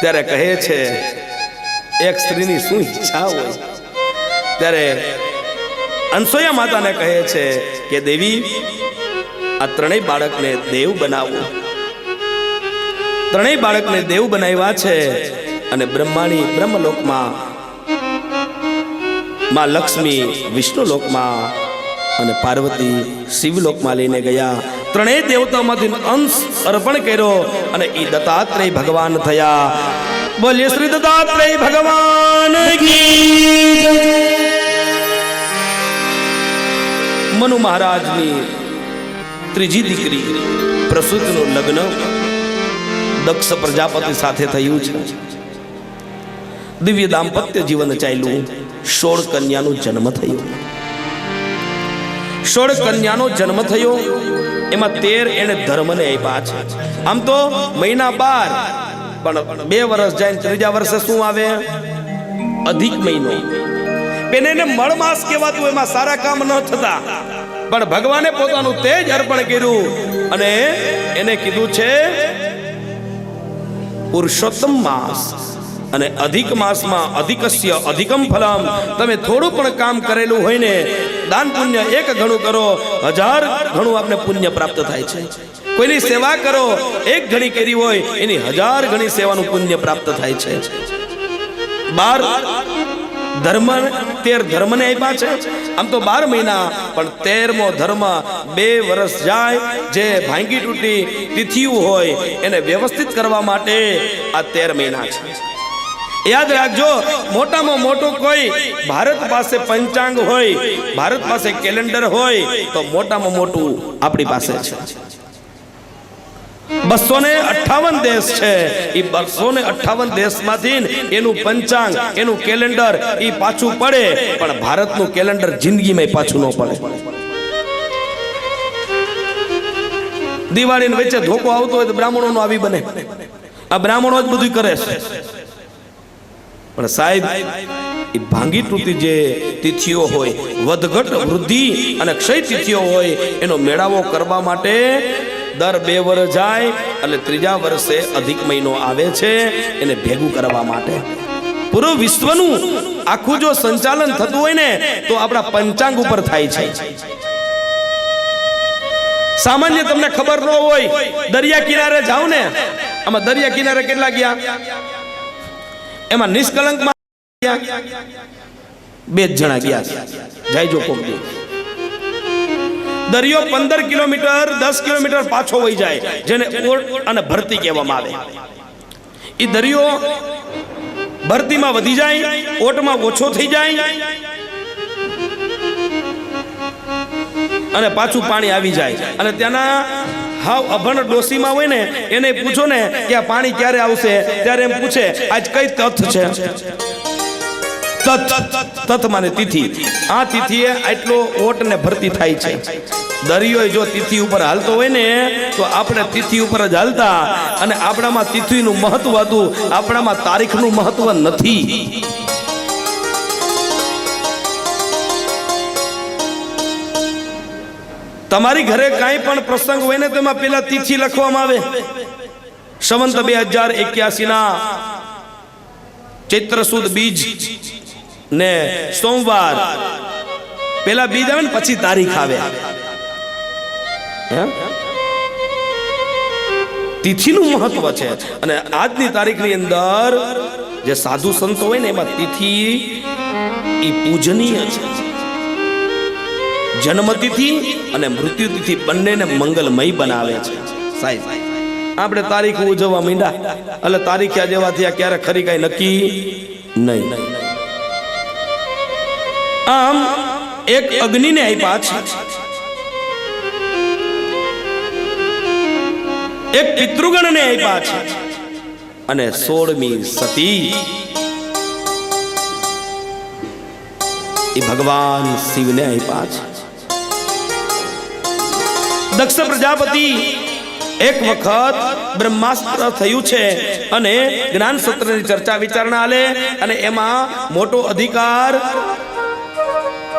ત્યારે કહે છે, એક સ્ત્રીની શું ઈચ્છા હોય? ત્યારે અનસોયા માતાને કહે છે કે દેવી, આ ત્રણેય બાળકને દેવ બનાવો. ત્રણેય બાળકને દેવ બનાવ્યા છે અને બ્રહ્માણી બ્રહ્મલોકમાં, માં લક્ષ્મી વિષ્ણુ લોકમાં અને પાર્વતી શિવલોકમાં લઈને ગયા. ત્રણેય દેવતાઓમાંથી અંશ અર્પણ કર્યો અને એ દત્તાત્રેય ભગવાન થયા. બોલીએ શ્રી દત્તાત્રેય ભગવાન કી. મનુ મહારાજની ત્રીજી દીકરી પ્રસૂતિનું લગ્ન દક્ષ પ્રજાપતિ સાથે થયું છે. દિવ્ય દાંપત્ય જીવન ચાલ્યું. 16 કન્યાનો જન્મ થયો. 16 કન્યાનો જન્મ થયો. એમાં 13 એને ધર્મને આપ્યા છે. આમ તો મહિના 12, પણ 2 વર્ષ જાય, ત્રીજા વર્ષે શું આવે? અધિક મહિનો. એને મળ માસ કહેવાતું. એમાં સારા કામ ન થતા, પણ ભગવાને પોતાનું તેજ અર્પણ કર્યું અને એને કીધું છે પુરુષોત્તમ માસ. અને અધિક માસમાં અધિકસ્ય અધિકમ ફલમ. તમે થોડું પણ કામ કરેલું હોય ને, દાન પુણ્ય 1 ગણું કરો, 1000 ગણું આપને પુણ્ય પ્રાપ્ત થાય છે. કોઈની સેવા કરો, 1 ગણી કરી હોય એની 1000 ગણી સેવાનું પુણ્ય પ્રાપ્ત થાય છે. 12 ધર્મ, 13 ધર્મને આપ્યા છે. આમ તો 12 મહિના, પણ 13મો ધર્મ 2 વર્ષ જાય. જે ભાંગી તૂટી તિથિઓ હોય એને વ્યવસ્થિત કરવા માટે આ 13 મહિના છે. યાદ રાખજો, મોટામાં મોટું કોઈ ભારત પાસે પંચાંગ હોય, ભારત પાસે કેલેન્ડર હોય તો મોટામાં મોટું આપણી પાસે છે. 258 દેશ છે. એ 258 દેશમાંથી એનું પંચાંગ, એનું કેલેન્ડર એ પાછું પડે, પણ ભારતનું કેલેન્ડર જિંદગીમાં પાછું ન પડે. દિવાળીની વચ્ચે ધોકો આવતો હોય તો બ્રાહ્મણોનો આવી બને. આ બ્રાહ્મણો જ બધું કરે છે. પણ સાહેબ, એ ભાંગી તૂટી જે તિથિઓ હોય, વધઘટ વૃદ્ધિ અને ક્ષય તિથિઓ હોય, એનો મેળાવો કરવા માટે દર 2 વર્ષ જાય એટલે ત્રીજા વર્ષે અધિક મહિનો આવે છે, એને ભેગું કરવા માટે. પૂરું વિશ્વનું આખું જો સંચાલન થતું હોય ને તો આપણા પંચાંગ ઉપર થાય છે. સામાન્ય તમને ખબર ન હોય, દરિયા કિનારે જાવ ને, આમાં દરિયા કિનારે કેટલા ગયા? એમાં નિષ્કલંકમાં 2 જણા ગયા. જાયજો કોક દી. દરિયો 15 કિલોમીટર 10 કિલોમીટર પાછો વહી જાય, જેને ઓટ અને ભરતી કહેવામાં આવે. એ દરિયો ભરતીમાં વધી જાય, ઓટમાં ઓછો થઈ જાય અને પાછું પાણી આવી જાય. અને ત્યાંના હાવ અભણ ડોસીમાં હોય ને, એને પૂછો ને કે આ પાણી ક્યારે આવશે, ત્યારે એમ પૂછે આજ કઈ તથ છે? તથ માને તિથિ. આ તિથિએ આટલો ઓટ ને ભરતી થાય છે. દરિયો જો તિથિ ઉપર હાલતો હોય ને તો આપણે તિથિ ઉપર જ હાલતા, અને આપણામાં તિથિનું મહત્વ હતું, આપણામાં તારીખનું મહત્વ નથી. તમારી ઘરે કાંઈ પણ પ્રસંગ હોય ને તો એમાં પેલા તિથિ લખવામાં આવે. સંવંત 2081 ના ચૈત્ર સુદ બીજ ને સોમવાર પેલા બીજ આવે ને પછી તારીખ આવે. તિથિનું મહત્વ છે. અને આજની તારીખની અંદર જે સાધુ સંતો હોય ને એમાં તિથિ એ પૂજનીય છે. જન્મતિથિ અને મૃત્યુતિથિ બંનેને મંગલમય બનાવે છે. સાહેબ, આપણે તારીખ ઉજવવા માંડ્યા એટલે તારીખ્યા જેવા થયા, ક્યારે ખરી કઈ નક્કી નહીં. આમ એક અગ્નિને આપ્યા છે, એક પિતૃગણને આપ્યા છે, અને 16મી સતી એ ભગવાન શિવને આપ્યા છે. દક્ષ પ્રજાપતિ એક વખત બ્રહ્માસ્ત્ર થયું છે અને જ્ઞાન સત્રની ચર્ચા વિચારણા આલે, અને એમાં મોટો અધિકાર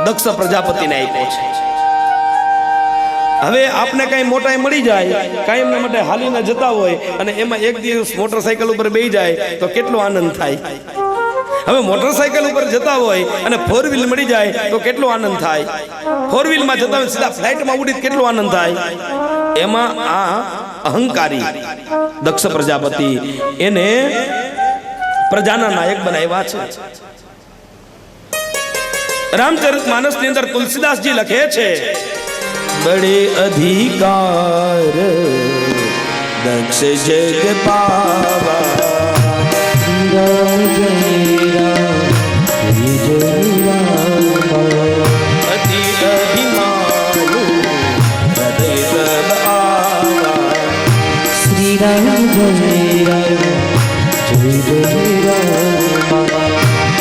દક્ષ પ્રજાપતિને આપ્યો છે. હવે આપને કઈ મોટાઈ મળી જાય, કાયમ માટે હાલીને જતા હોય અને એમાં એક દિવસ મોટરસાયકલ ઉપર બેસી જાય તો કેટલો આનંદ થાય. હવે મોટરસાયકલ ઉપર જતા હોય અને 4 વ્હીલ મળી જાય તો કેટલો આનંદ થાય. 4 વ્હીલમાં જતા હોય સીધા ફ્લાઇટમાં ઉડી કેટલો આનંદ થાય. એમાં આ અહંકારી દક્ષ પ્રજાપતિ એને પ્રજાના નાયક બનાવ્યા છે. રામચરિતમાનસ ની અંદર તુલસીદાસજી લખે છે, બડે અધિકાર દક્ષ જગ પાવા, રામ જય રામ જય રામ, અતિ અભિમાન હૃદય સબ આવા, શ્રી રામ જય રામ જય રામ,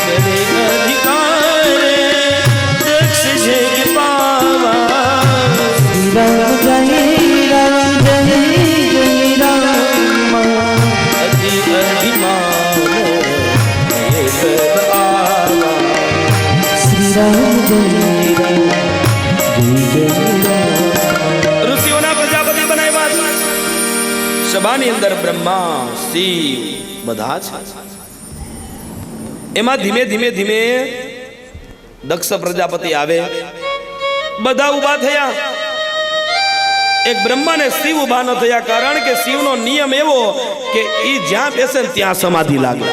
બડે અધિકાર દક્ષ જગ પાવા, શ્રી રામ જય રામ જય રામ, અતિ અભિમાન હૃદય સબ આવા, શ્રી રામ જય રામ જય રામ. ઋષિઓના પ્રજાપતિ બનાવ્યા છે. સભાની અંદર બ્રહ્મા શિવ બધા છે. એમાં ધીમે ધીમે ધીમે દક્ષ પ્રજાપતિ આવે, બધા ઊભા થયા. એક બ્રહ્મા ને શિવ ઊભા ન થયા, કારણ કે શિવનો નિયમ એવો કે ઈ જ્યાં બેસે ને ત્યાં સમાધિ લાગે.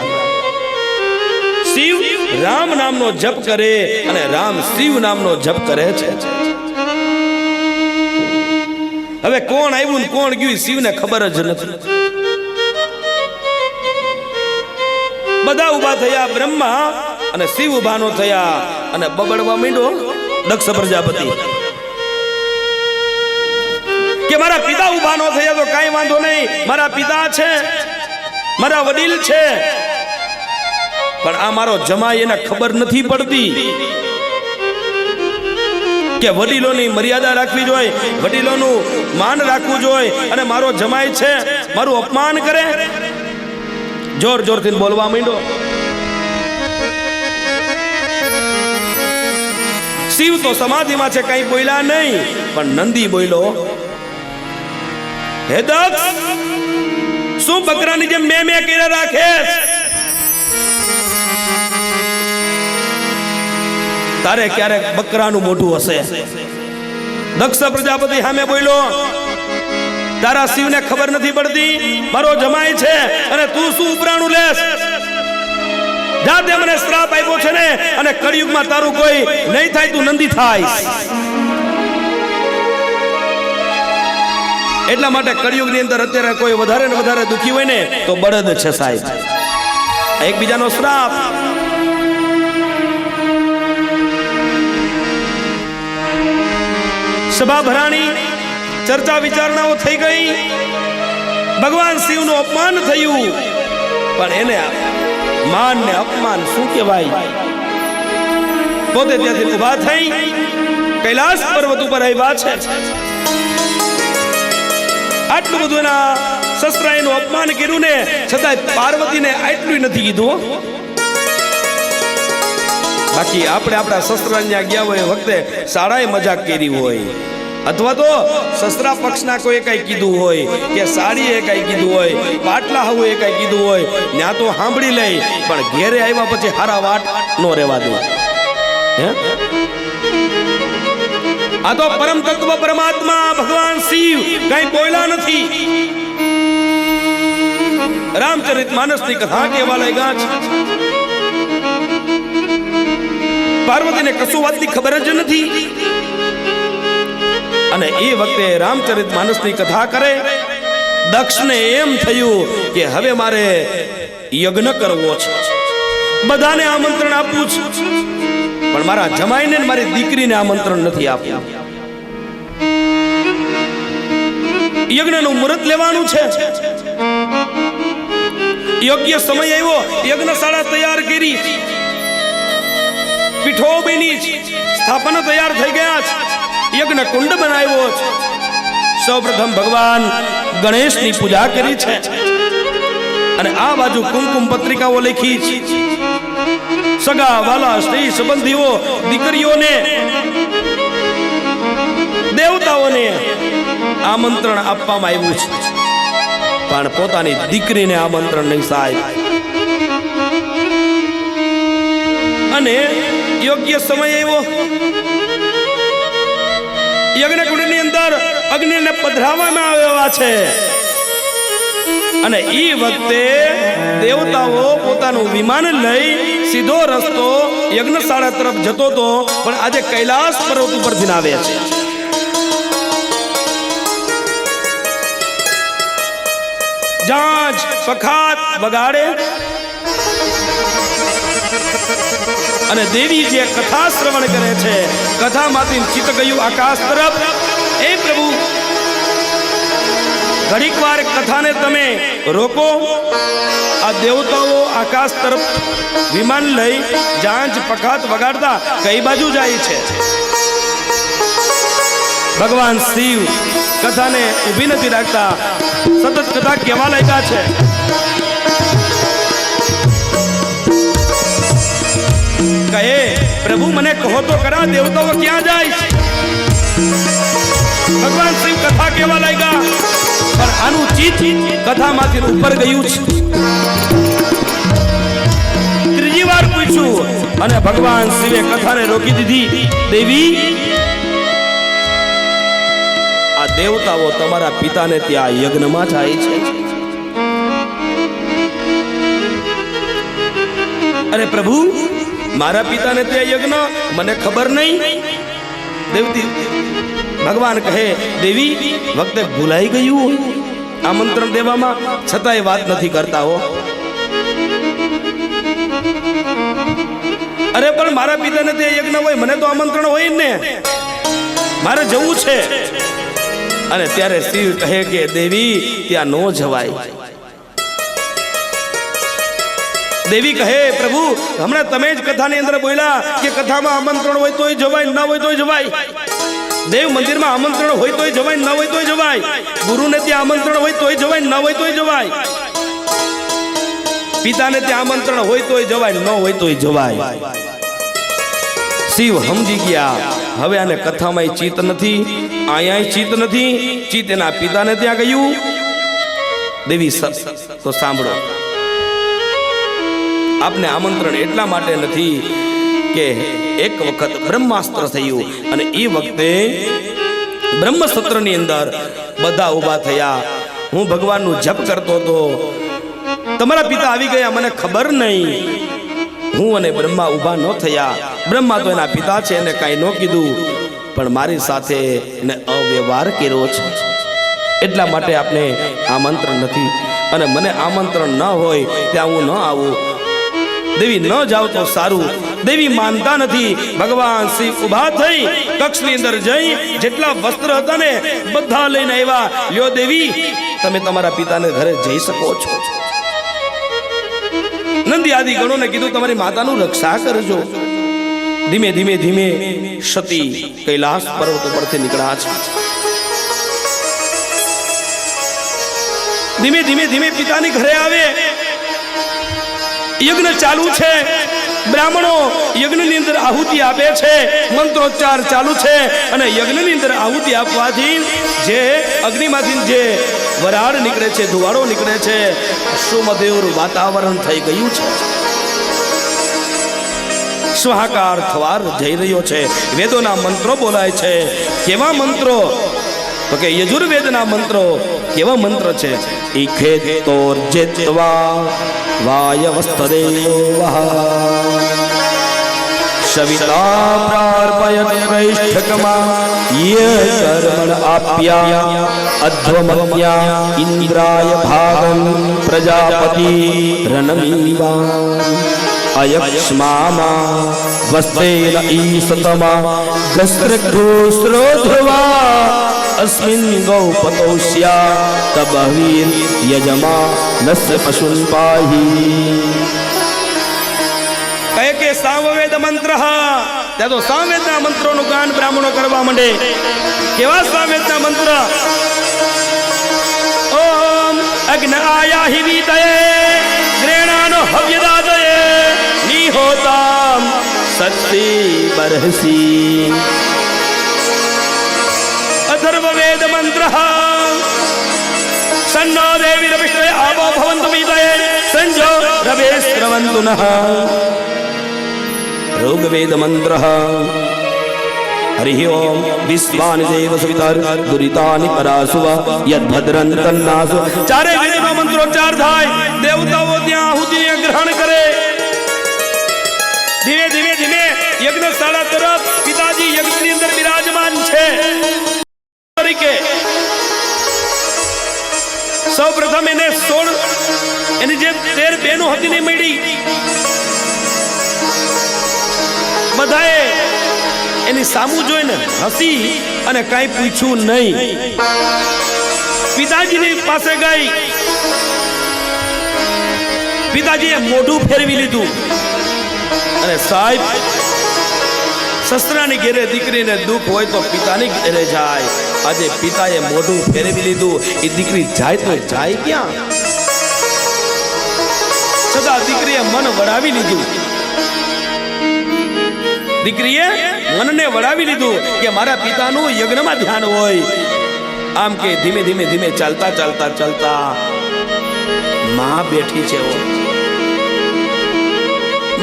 શિવ રામ નામનો જપ કરે અને રામ શિવ નામનો જપ કરે છે. હવે કોણ આવ્યું ને કોણ ગયું શિવને ખબર જ નથી. બધા ઊભા થયા, બ્રહ્મા અને શિવ ઊભા નો થયા અને બબડવા માંડ્યો દક્ષ પ્રજાપતિ કે મારા પિતા ઊભા નો થયા તો કાંઈ વાંધો નહીં, મારા પિતા છે, મારા વડીલ છે, પણ આ મારો જમાઈ એને ખબર નથી પડતી કે વડીલોની મર્યાદા રાખવી જોઈએ, વડીલોનું માન રાખવું જોઈએ, અને મારો જમાઈ છે મારું અપમાન કરે. જોર જોરથી બોલવા માંડ્યો. શિવ તો સમાધિમાં છે, કઈ બોલ્યા નહીં, પણ નંદી બોલ્યો, હે દક્ષ, શું બકરાની જેમ મેં કર્યા રાખે? તારે ક્યારેક બકરાનું મોઢું હશે. દક્ષ પ્રજાપતિ સામે બોલ્યો, તારા શિવને ખબર નથી પડતી, મારો જમાઈ છે અને તું શું ઉપરાણું લેસ? જાતે મને શ્રાપ આપ્યો છે ને, અને કળિયુગમાં તારું કોઈ નહીં થાય, તું નંદી થાય. એટલા માટે કળિયુગની અંદર અત્યારે કોઈ વધારે ને વધારે દુખી હોય ને તો બળદ છે સાહેબ. એકબીજાનો શ્રાપ. સભા ભરાણી, ચર્ચા વિચારણાઓ થઈ ગઈ, ભગવાન શિવનું અપમાન થયું, પણ એને માન ને અપમાન શું કહેવાય? પોતે ત્યાંથી ઉભા થઈ કૈલાસ પર્વત ઉપર આવ્યા છે. આટલું બધું એના સસરાઈનું અપમાન કર્યું ને છતાંય પાર્વતીને આટલું નથી કીધું. બાકી આપણે આપણા સસરા ત્યાં ગયા હોય વખતે શાળાએ મજાક કરી હોય, અથવા તો સસરા પક્ષના કોઈ કઈ કીધું હોય કે સાડીએ કઈ કીધું હોય, પાટલા હાવું કઈ કીધું હોય, ત્યાં તો સાંભળી લઈ, પણ ઘેરે આવ્યા પછી હારા વાટ નો રહેવા દો. આ તો પરમ તત્વ પરમાત્મા ભગવાન શિવ કઈ બોલ્યા નથી. રામચરિતમાનસ ની કથા કેવા લાગ્યા છે. પાર્વતીને કશું વાતની ખબર જ નથી, અને એ વખતે રામચરિતમાનસની કથા કરે. દક્ષને એમ થયું કે હવે મારે યજ્ઞ કરવો છે, બધાને આમંત્રણ આપવું છે, પણ મારા જમાઈને મારી દીકરીને આમંત્રણ નથી આપ્યું. યજ્ઞનું મુહૂર્ત લેવાનું છે. યોગ્ય સમય આવ્યો, યજ્ઞશાળા તૈયાર કરી, પીઠો બની, સ્થાપન તૈયાર થઈ ગયા છે, યજ્ઞ કુંડ બનાવ્યો છે. સૌપ્રથમ ભગવાન ગણેશની પૂજા કરી છે, અને આ બાજુ કુમકુમ પત્રિકાઓ લખી છે. સગા વાલા સ્ત્રી સંબંધીઓ, દીકરીઓને, દેવતાઓને આમંત્રણ આપવામાં આવ્યું છે, પણ પોતાની દીકરીને આમંત્રણ નહીં સાહેબ. અને યોગ્ય સમય આવ્યો, યજ્ઞકુંડની અંદર અગ્નિને પધરાવવામાં આવ્યા છે અને ઈ વખતે દેવતાઓ પોતાનું વિમાન લઈ સીધો રસ્તો યજ્ઞશાળા તરફ જતો હતો, પણ આજે કૈલાસ પર્વત ઉપરથી આવે છે. જાંજ પખાત વગાડે અને દેવી જે કથા શ્રવણ કરે છે, કથામાંથી ચિત્ત ગયું આકાશ તરફ. એ પ્રભુ, ઘડીક વાર કથાને તમે રોકો. આ દેવતાઓ આકાશ તરફ વિમાન લઈ જાંજ પખાત વગાડતા કઈ બાજુ જાય છે? ભગવાન શિવ કથાને ઊભી નથી રાખતા, સતત કથા કેવા લાગ્યા છે. કહે, પ્રભુ મને કહો તો ખરા, દેવતાઓ ક્યાં જાય છે? ભગવાન શિવ કથા કેવા લાગ્યા, પણ આનું ચિત્ત કથામાંથી ઉપર ગયું છે. ત્રીજી વાર પૂછ્યું અને ભગવાન શિવે કથાને રોકી દીધી. દેવી, આ દેવતાઓ તમારા પિતાને ત્યાં યજ્ઞમાં જાય છે. અરે પ્રભુ, મારા પિતાને ત્યાં યજ્ઞ, મને ખબર નહીં. દેવતી ભગવાન કહે, દેવી, વખતે ભૂલાઈ ગયું આમંત્રણ દેવામાં, છતાંય વાત નથી કરતા હો. અરે પણ મારા પિતાને ત્યાં યજ્ઞ હોય, મને તો આમંત્રણ હોય ને, મારે જવું છે. અને ત્યારે શિવ કહે કે દેવી, ત્યાં નો જવાય. દેવી કહે, પ્રભુ, હમણાં તમે જ કથાની અંદર બોલ્યા કે કથામાં આમંત્રણ હોય તોય જવાય, ન હોય તોય જવાય. દેવ મંદિરમાં આમંત્રણ હોય તોય જવાય, ન હોય તોય જવાય. ગુરુને ત્યાં આમંત્રણ હોય તોય જવાય, ન હોય તોય જવાય. પિતાને ત્યાં આમંત્રણ હોય તોય જવાય, ન હોય તોય જવાય. શિવ સમજી ગયા, હવે આને કથામાં ચિત્ત નથી, અહીંયા ચિત્ત નથી, ચિત્ત એના પિતાને ત્યાં ગયું. દેવી, તો સાંભળો, આપને આમંત્રણ એટલા માટે નથી કે એક વખત બ્રહ્માસ્ત્ર થયું અને એ વખતે બ્રહ્મસત્રની અંદર બધા ઊભા થયા. હું ભગવાનનું જપ કરતો હતો, તમારા પિતા આવી ગયા, મને ખબર નહીં. હું અને બ્રહ્મા ઊભા ન થયા. બ્રહ્મા તો એના પિતા છે, એને કાંઈ ન કીધું, પણ મારી સાથે એને અવ્યવહાર કર્યો છે, એટલા માટે આપને આમંત્રણ નથી. અને મને આમંત્રણ ન હોય ત્યાં હું ન આવું. દેવી, ન જાવ તો સારું. દેવી માનતા નથી. ભગવાન શિવ ઉભા થઈ કક્ષની અંદર જઈ જેટલા વસ્ત્ર હતા ને બધા લઈને આવ્યા. લ્યો દેવી, તમે તમારા પિતાને ઘરે જઈ શકો છો. નંદી આદિ ગણોને કીધું, તમારી માતાનું રક્ષા કરજો. ધીમે ધીમે ધીમે સતી કૈલાસ પર્વત ઉપરથી નીકળ્યા છે. ધીમે ધીમે ધીમે પિતાની ઘરે આવે. યજ્ઞ ચાલુ છે, બ્રાહ્મણો યજ્ઞની અંદર આહુતિ આપે છે, મંત્રોચ્ચાર ચાલુ છે. અને યજ્ઞની અંદર આહુતિ આપવાથી જે અગ્નિમાંથી જે વરાળ નીકળે છે, ધુવાળો નીકળે છે, સુમધુર વાતાવરણ થઈ ગયું છે. સ્વાહાકાર થવાર જઈ રહ્યો છે. વેદોના મંત્રો બોલાય છે. કેવા મંત્રો? તો કે યજુર્વેદના મંત્રો. કેવા મંત્ર છે? ઈખેતોર્જિત્વા વાયવસ્તદેવઃ સવિતા પ્રાર્પયત વૈષ્ઠકમા યે કર્મણ આપ્યા અધ્વમત્યા ઇન્દ્રાય ભાગં પ્રજાપતિ રણમીવા અયક્ષ્મામા વસ્તેન ઈસતમા ગસ્ત્રઘોસ્રોધ્રવા अस्मिन् गौपतौष्या तबवीर यजमा नस्य पशुन पाही. કહે કે સામવેદ મંત્ર. ત્યાં તો સામવેદના મંત્રોનું ગાન બ્રાહ્મણો કરવા માંડે. કેવા સામવેદના મંત્ર? ઓમ અગ્નાયા વિતયે ગ્રેણાનો હવ્યદાદયે નિહોતામ સત્તિ બરહસી. અથર્વવેદ મંત્ર. સન્નો દેવી રવિષ્ટે આવો ભવન્તુ વિતયે સંજો રવે સ્રવન્તુ નઃ. ઋગ્વેદ મંત્ર. हरि ओम विश्वानि देव सवितर दुरितानि परासुव यद्भद्रं तन्नासु चारे विधिમાં મંત્રોચ્ચાર થાય દેવતાઓ ત્યાં આહુતિને ગ્રહણ કરે ધીમે ધીમે ધીમે યજ્ઞશાળા તરફ પિતાજી યજ્ઞની અંદર બિરાજમાન છે તરીકે સૌપ્રથમ એને 16 એની જે 13 બહેનો હતી ને મળી બધાએ એની સામું જોઈને હસી અને કાંઈ પૂછ્યું નહીં પિતાજીની પાસે ગઈ પિતાજીએ મોઢું ફેરવી લીધું અને સાહેબ સસરાની ઘેરે દીકરીને દુઃખ હોય તો પિતાની ઘેરે જાય આજે પિતાએ મોઢું ફેરવી લીધું એ દીકરી જાય તો જાય ક્યાં છતાં દીકરીએ મન વળાવી લીધું દીકરીએ મનને વળાવી લીધું કે મારા પિતાનું યજ્ઞમાં ધ્યાન હોય આમ કે ધીમે ધીમે ધીમે ચાલતા ચાલતા ચાલતા માં બેઠી છે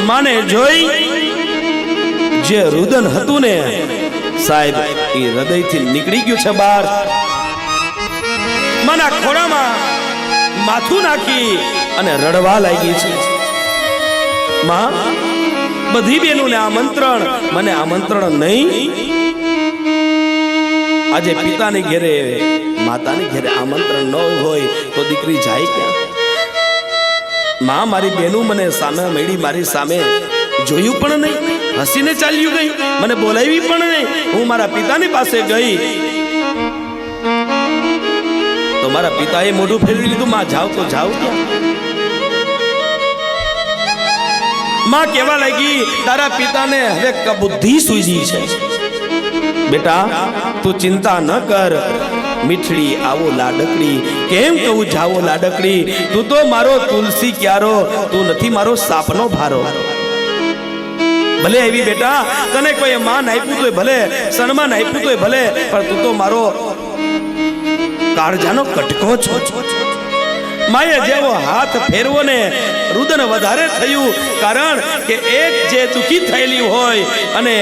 માને જોઈ જે રુદન હતું ને સાહેબ એ હૃદયથી નીકળી ગયું છે બહાર માના ખોળામાં માથું નાખી અને રડવા લાગી છે માં બધી બહેનોને આમંત્રણ મને આમંત્રણ નહીં આજે પિતાની ઘેરે માતાની ઘેરે આમંત્રણ ન હોય તો દીકરી જાય ક્યાં માં મારી બહેનો મને સામે મળી મારી સામે જોયું પણ નહીં હસીને ચાલ્યું ગઈ મને બોલાવી પણ નહીં હું મારા પિતાની પાસે ગઈ તો મારા પિતાએ મોઢું ફેરવી લીધું માં જાવ તો જાવ ક્યાં માં કહેવા લાગી તારા પિતાને હવે બુદ્ધિ સૂજી છે બેટા તું ચિંતા ન કર મીઠડી આવો લાડકડી કેમ કહું જાવો લાડકડી તું તો મારો તુલસી ક્યારો તું નથી મારો સાપનો ભારો ભલે એવી બેટા તને કોઈ માન આપ્યું તોય ભલે સન્માન આપ્યું તોય ભલે પણ તું તો મારો કાળજાનો કટકો છો માએ જેવો હાથ ફેરવો ને રુદન વધારે થયું કારણ કે એક જે દુખી થયેલી હોય અને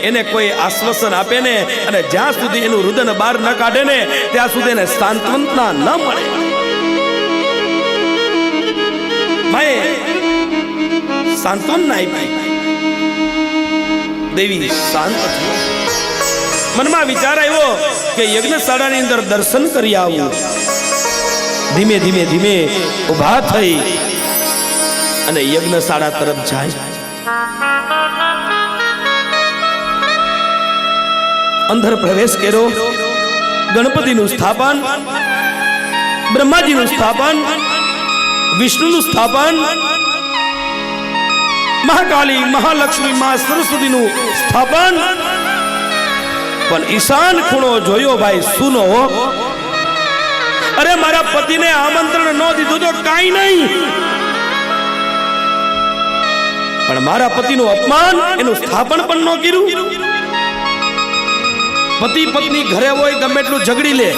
એને કોઈ આશ્વાસન આપે ને અને જ્યાં સુધી એનું રુદન બહાર ન કાઢે ને ત્યાં સુધી એને સાંત્વના ન મળે માએ સાંત્વના આપી દેવી શાંત થઈ મનમાં વિચાર આવ્યો કે યજ્ઞશાળાની અંદર દર્શન કરી આવું ધીમે ધીમે ધીમે ઊભા થઈ અને યજ્ઞશાળા તરફ જાય અંદર પ્રવેશ કર્યો ગણપતિનું સ્થાપન બ્રહ્માજીનું સ્થાપન વિષ્ણુનું સ્થાપન મહાકાલી મહાલક્ષ્મી મા સરસ્વતીનું સ્થાપન પણ ઈશાન ખૂણો જોયો ભાઈ સુનો અરે મારા પતિને આમંત્રણ ન દીધું તો કાઈ નહીં પણ મારા પતિનું અપમાન એનું સ્થાપન પણ ન કર્યું પતિ પત્ની ઘરે હોય ગમે એટલું ઝઘડી લે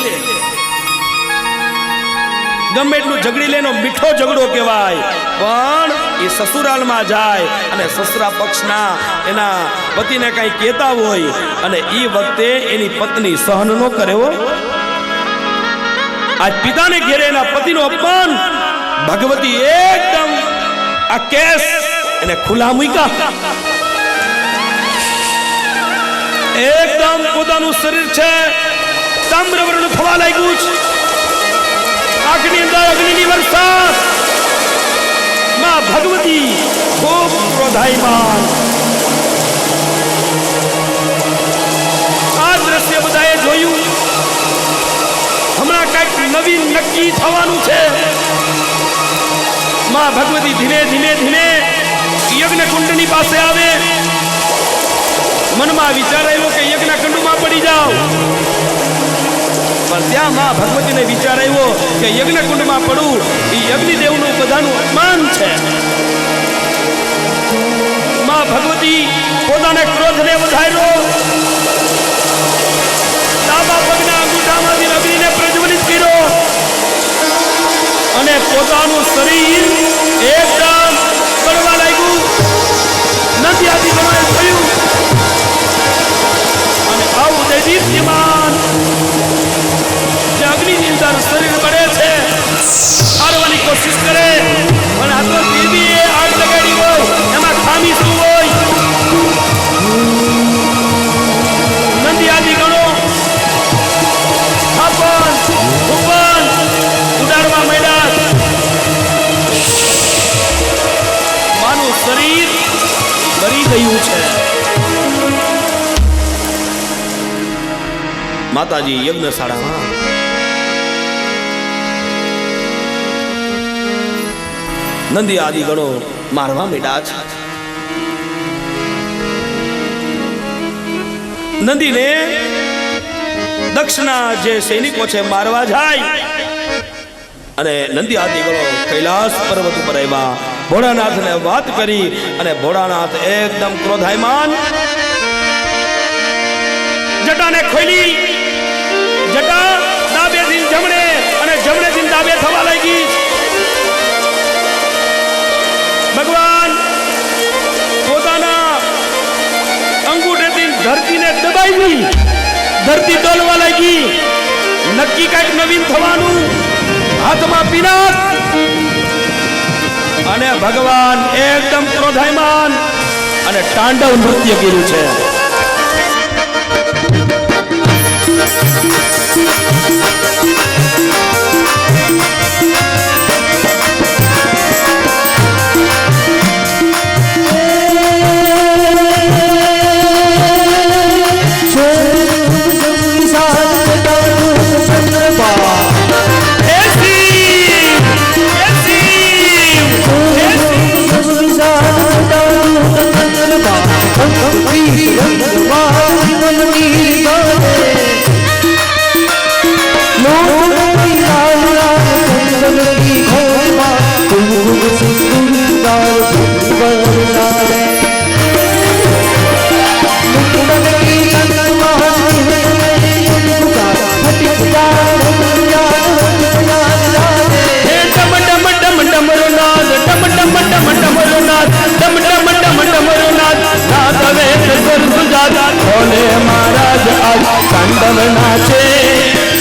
ગમે એટલું ઝઘડી લેનો મીઠો ઝઘડો કહેવાય પણ એ સસુરાલમાં જાય અને સસરા પક્ષના એના પતિને કઈ કહેતા હોય અને એ વખતે એની પત્ની સહન ન કરે હો આજ પિતાને ઘેરે એના પતિનું અપમાન ભગવતી એકદમ આ કેસ એને ખુલ્લા મૂક્યા એકદમ પોતાનું શરીર છે તામ્રવર્ણ થવા લાગ્યું છે આંખની અંદર અગ્નિની વર્ષા માં ભગવતી ખૂબ ક્રોધાયમાન આ દ્રશ્ય બધાએ જોયું હમણાં કઈક નવીન નક્કી થવાનું છે માં ભગવતી ધીમે ધીમે ધીમે યજ્ઞકુંડની પાસે આવે મનમાં વિચાર આવ્યો કે યજ્ઞકુંડમાં પડી જાઓ પણ ત્યાં માં ભગવતીને વિચાર આવ્યો કે યજ્ઞકુંડમાં પડવું એ અગ્નિદેવનું બધાનું અપમાન છે માં ભગવતી પોતાને ક્રોધને વધાર્યો ડાબા પગના અંગૂઠામાંથી અગ્નિને પ્રજ્વલિત કર્યો અને પોતાનું શરીર એકદમ બળવા લાગ્યું નથી આદિ બળવાય થયું અને શરીર મરી ગયું છે. માતાજી યજ્ઞશાળામાં નંદી આદિ ગણો મારવા મીડા છે. નંદીને દક્ષના જે સૈનિકો છે મારવા જાય અને નંદી આદિ ગણો કૈલાસ પર્વત ઉપર આવ્યા. ભોળાનાથને વાત કરી અને ભોળાનાથ એકદમ ક્રોધાયમાન જટાને ખોલી. જટા ડાબેથી જમણે અને જમણેથી ડાબે થવા લાગી. ભગવાન પોતાના અંગૂઠેથી ધરતીને દબાવી. ધરતી ડોલવા લાગી. નક્કી કઈક નવીન થવાનું. હાથમાં પિનાક અને ભગવાન એકદમ ક્રોધાયમાન અને તાંડવ નૃત્ય કર્યું છે.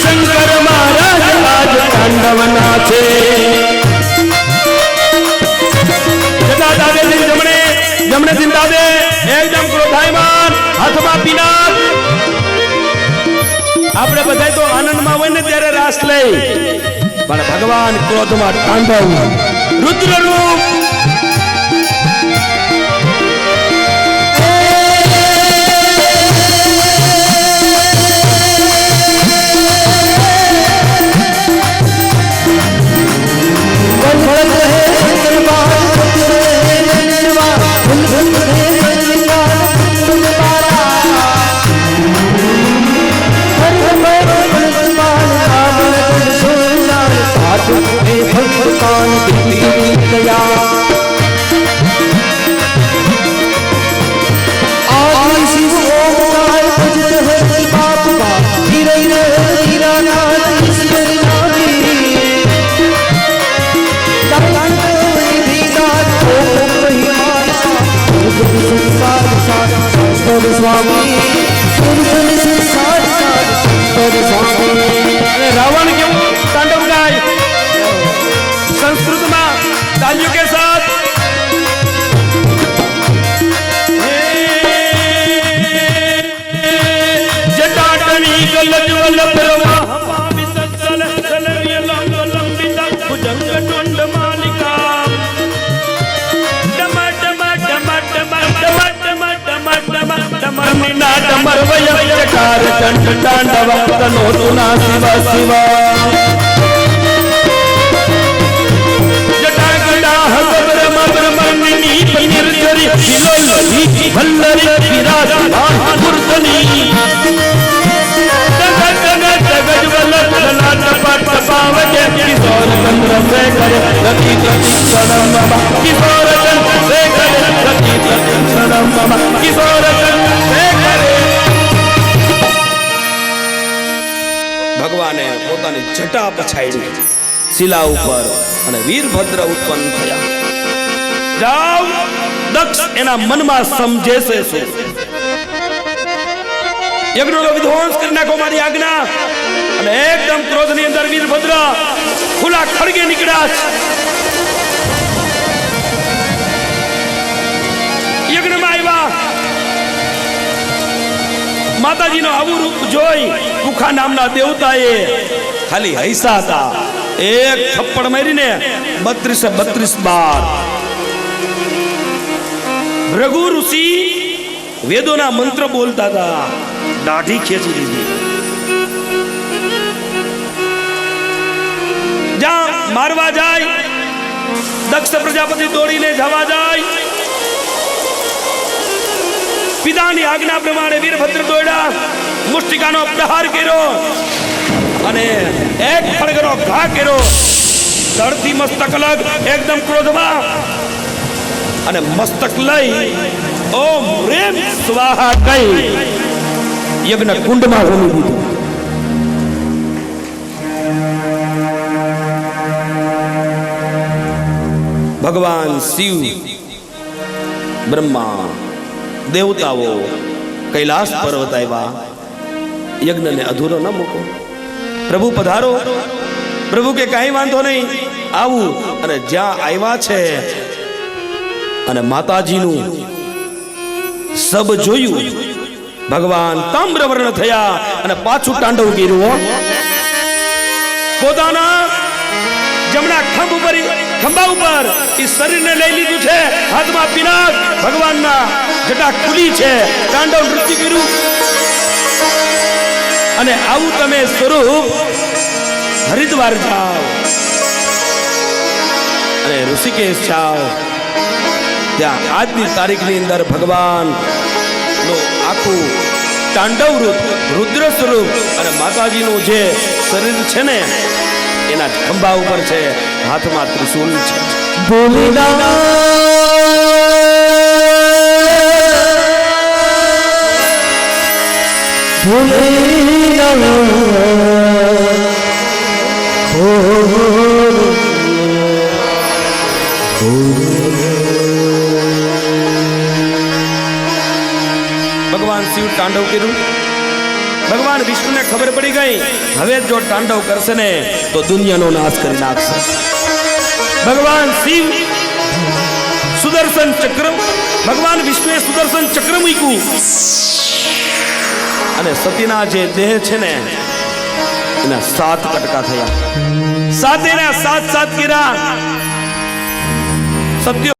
શંકર મહારાજ આજ તાંડવ નાચે. જમણે ચિંતા દે એકદમ ક્રોધાયમાન હાથમાં પિનાક. આપણે બધા તો આનંદમાં હોય ને ત્યારે રાસ લઈ, પણ ભગવાન ક્રોધમાં તાંડવ રુદ્ર રૂપ. रावण क्यों तांडव गाय संस्कृत में तालियों के साथ. जटाटनी गलज्वल प्रवाह विसज्जल सलवियलं लंबित भुजंग टुंड मालिका. डम डम डम डम डम डम डम डम डम मीना डमर वयं चकार चंड तांडव तनोतु ना शिव शिव. जटागडाह सबरम ब्रह्मणि निर्जरि हिलोलि भल्लरि विराजमान मूर्धनि. जग जग जगज्वल ललाट पट पावके किशोर चंद्र शेखर रति सदम किशोर चंद्र शेखर रति सदम किशोर चंद्र शेखर. ભગવાને પોતાની જટા પછાડી શિલા ઉપર અને વીરભદ્ર ઉત્પન્ન થયા. જાવ દક્ષ એના મનમાં સમજે છે શું? યજ્ઞનો વિધ્વંસ કરી નાખો મારી આજ્ઞા. અને એકદમ ક્રોધની અંદર વીરભદ્ર ખુલ્લા ખડગે નીકળ્યા છે. યજ્ઞમાં આવ્યા. માતાજીનો આવું રૂપ જોઈ કુખા નામના દેવતાએ ખાલી હૈસા હતા. એક થપ્પડ મારીને 32 બાર ભૃગુ ઋષિ વેદોના મંત્ર બોલતા હતા, દાઢી ખેંચી લીધી. જ્યાં મારવા જાય, દક્ષ પ્રજાપતિ દોડીને જવા જાય. પિતાની આજ્ઞા પ્રમાણે વીરભદ્ર દોડ્યા, મુષ્ટિકાનો પ્રહાર કર્યો અને એક ખડગનો ઘા કર્યો. ધરતી મસ્તક અલગ, એકદમ ક્રોધમાં, અને મસ્તક લઈ ઓમ રેમ સ્વાહા કહી યજ્ઞ કુંડમાં હોમી દીધું. ભગવાન શિવ, બ્રહ્મા, દેવતાઓ કૈલાસ પર્વત આવ્યા. યજ્ઞને અધૂરો ન મૂકો, પ્રભુ પધારો. પ્રભુ કે કાંઈ વાંધો નહીં, આવું. અને જ્યાં આવ્યા છે અને માતાજીનું સબ જોયું, ભગવાન તામ્રવર્ણ થયા અને પાછું તાંડવ કર્યું. પોતાના જમણા ખંભા ઉપર એ શરીરને લઈ લીધું છે, હાથમાં પિનાક, ભગવાનના જટા ખુલી છે, તાંડવ નૃત્ય કર્યું. અને આવું તમે સ્વરૂપ હરિદ્વાર જાઓ અને ઋષિકેશ જાઓ, ત્યાં આજની તારીખની અંદર ભગવાન નું આખું તાંડવ રૂપ, રુદ્ર સ્વરૂપ અને માતાજીનું જે શરીર છે ને એના ખંભા ઉપર છે, હાથમાં ત્રિશૂલ છે. ભગવાન શિવ તાંડવ કર્યું. ભગવાન વિષ્ણુને ખબર પડી ગઈ, હવે જો તાંડવ કરશે ને તો દુનિયાનો નાશ કરી નાખશે. ભગવાન શિવ સુદર્શન ચક્ર, ભગવાન વિષ્ણુએ સુદર્શન ચક્ર મૂક્યું અને સતીના જે દેહ છે ને એના 7 કટકા થયા. સાતેના 7 કર્યા. સત્ય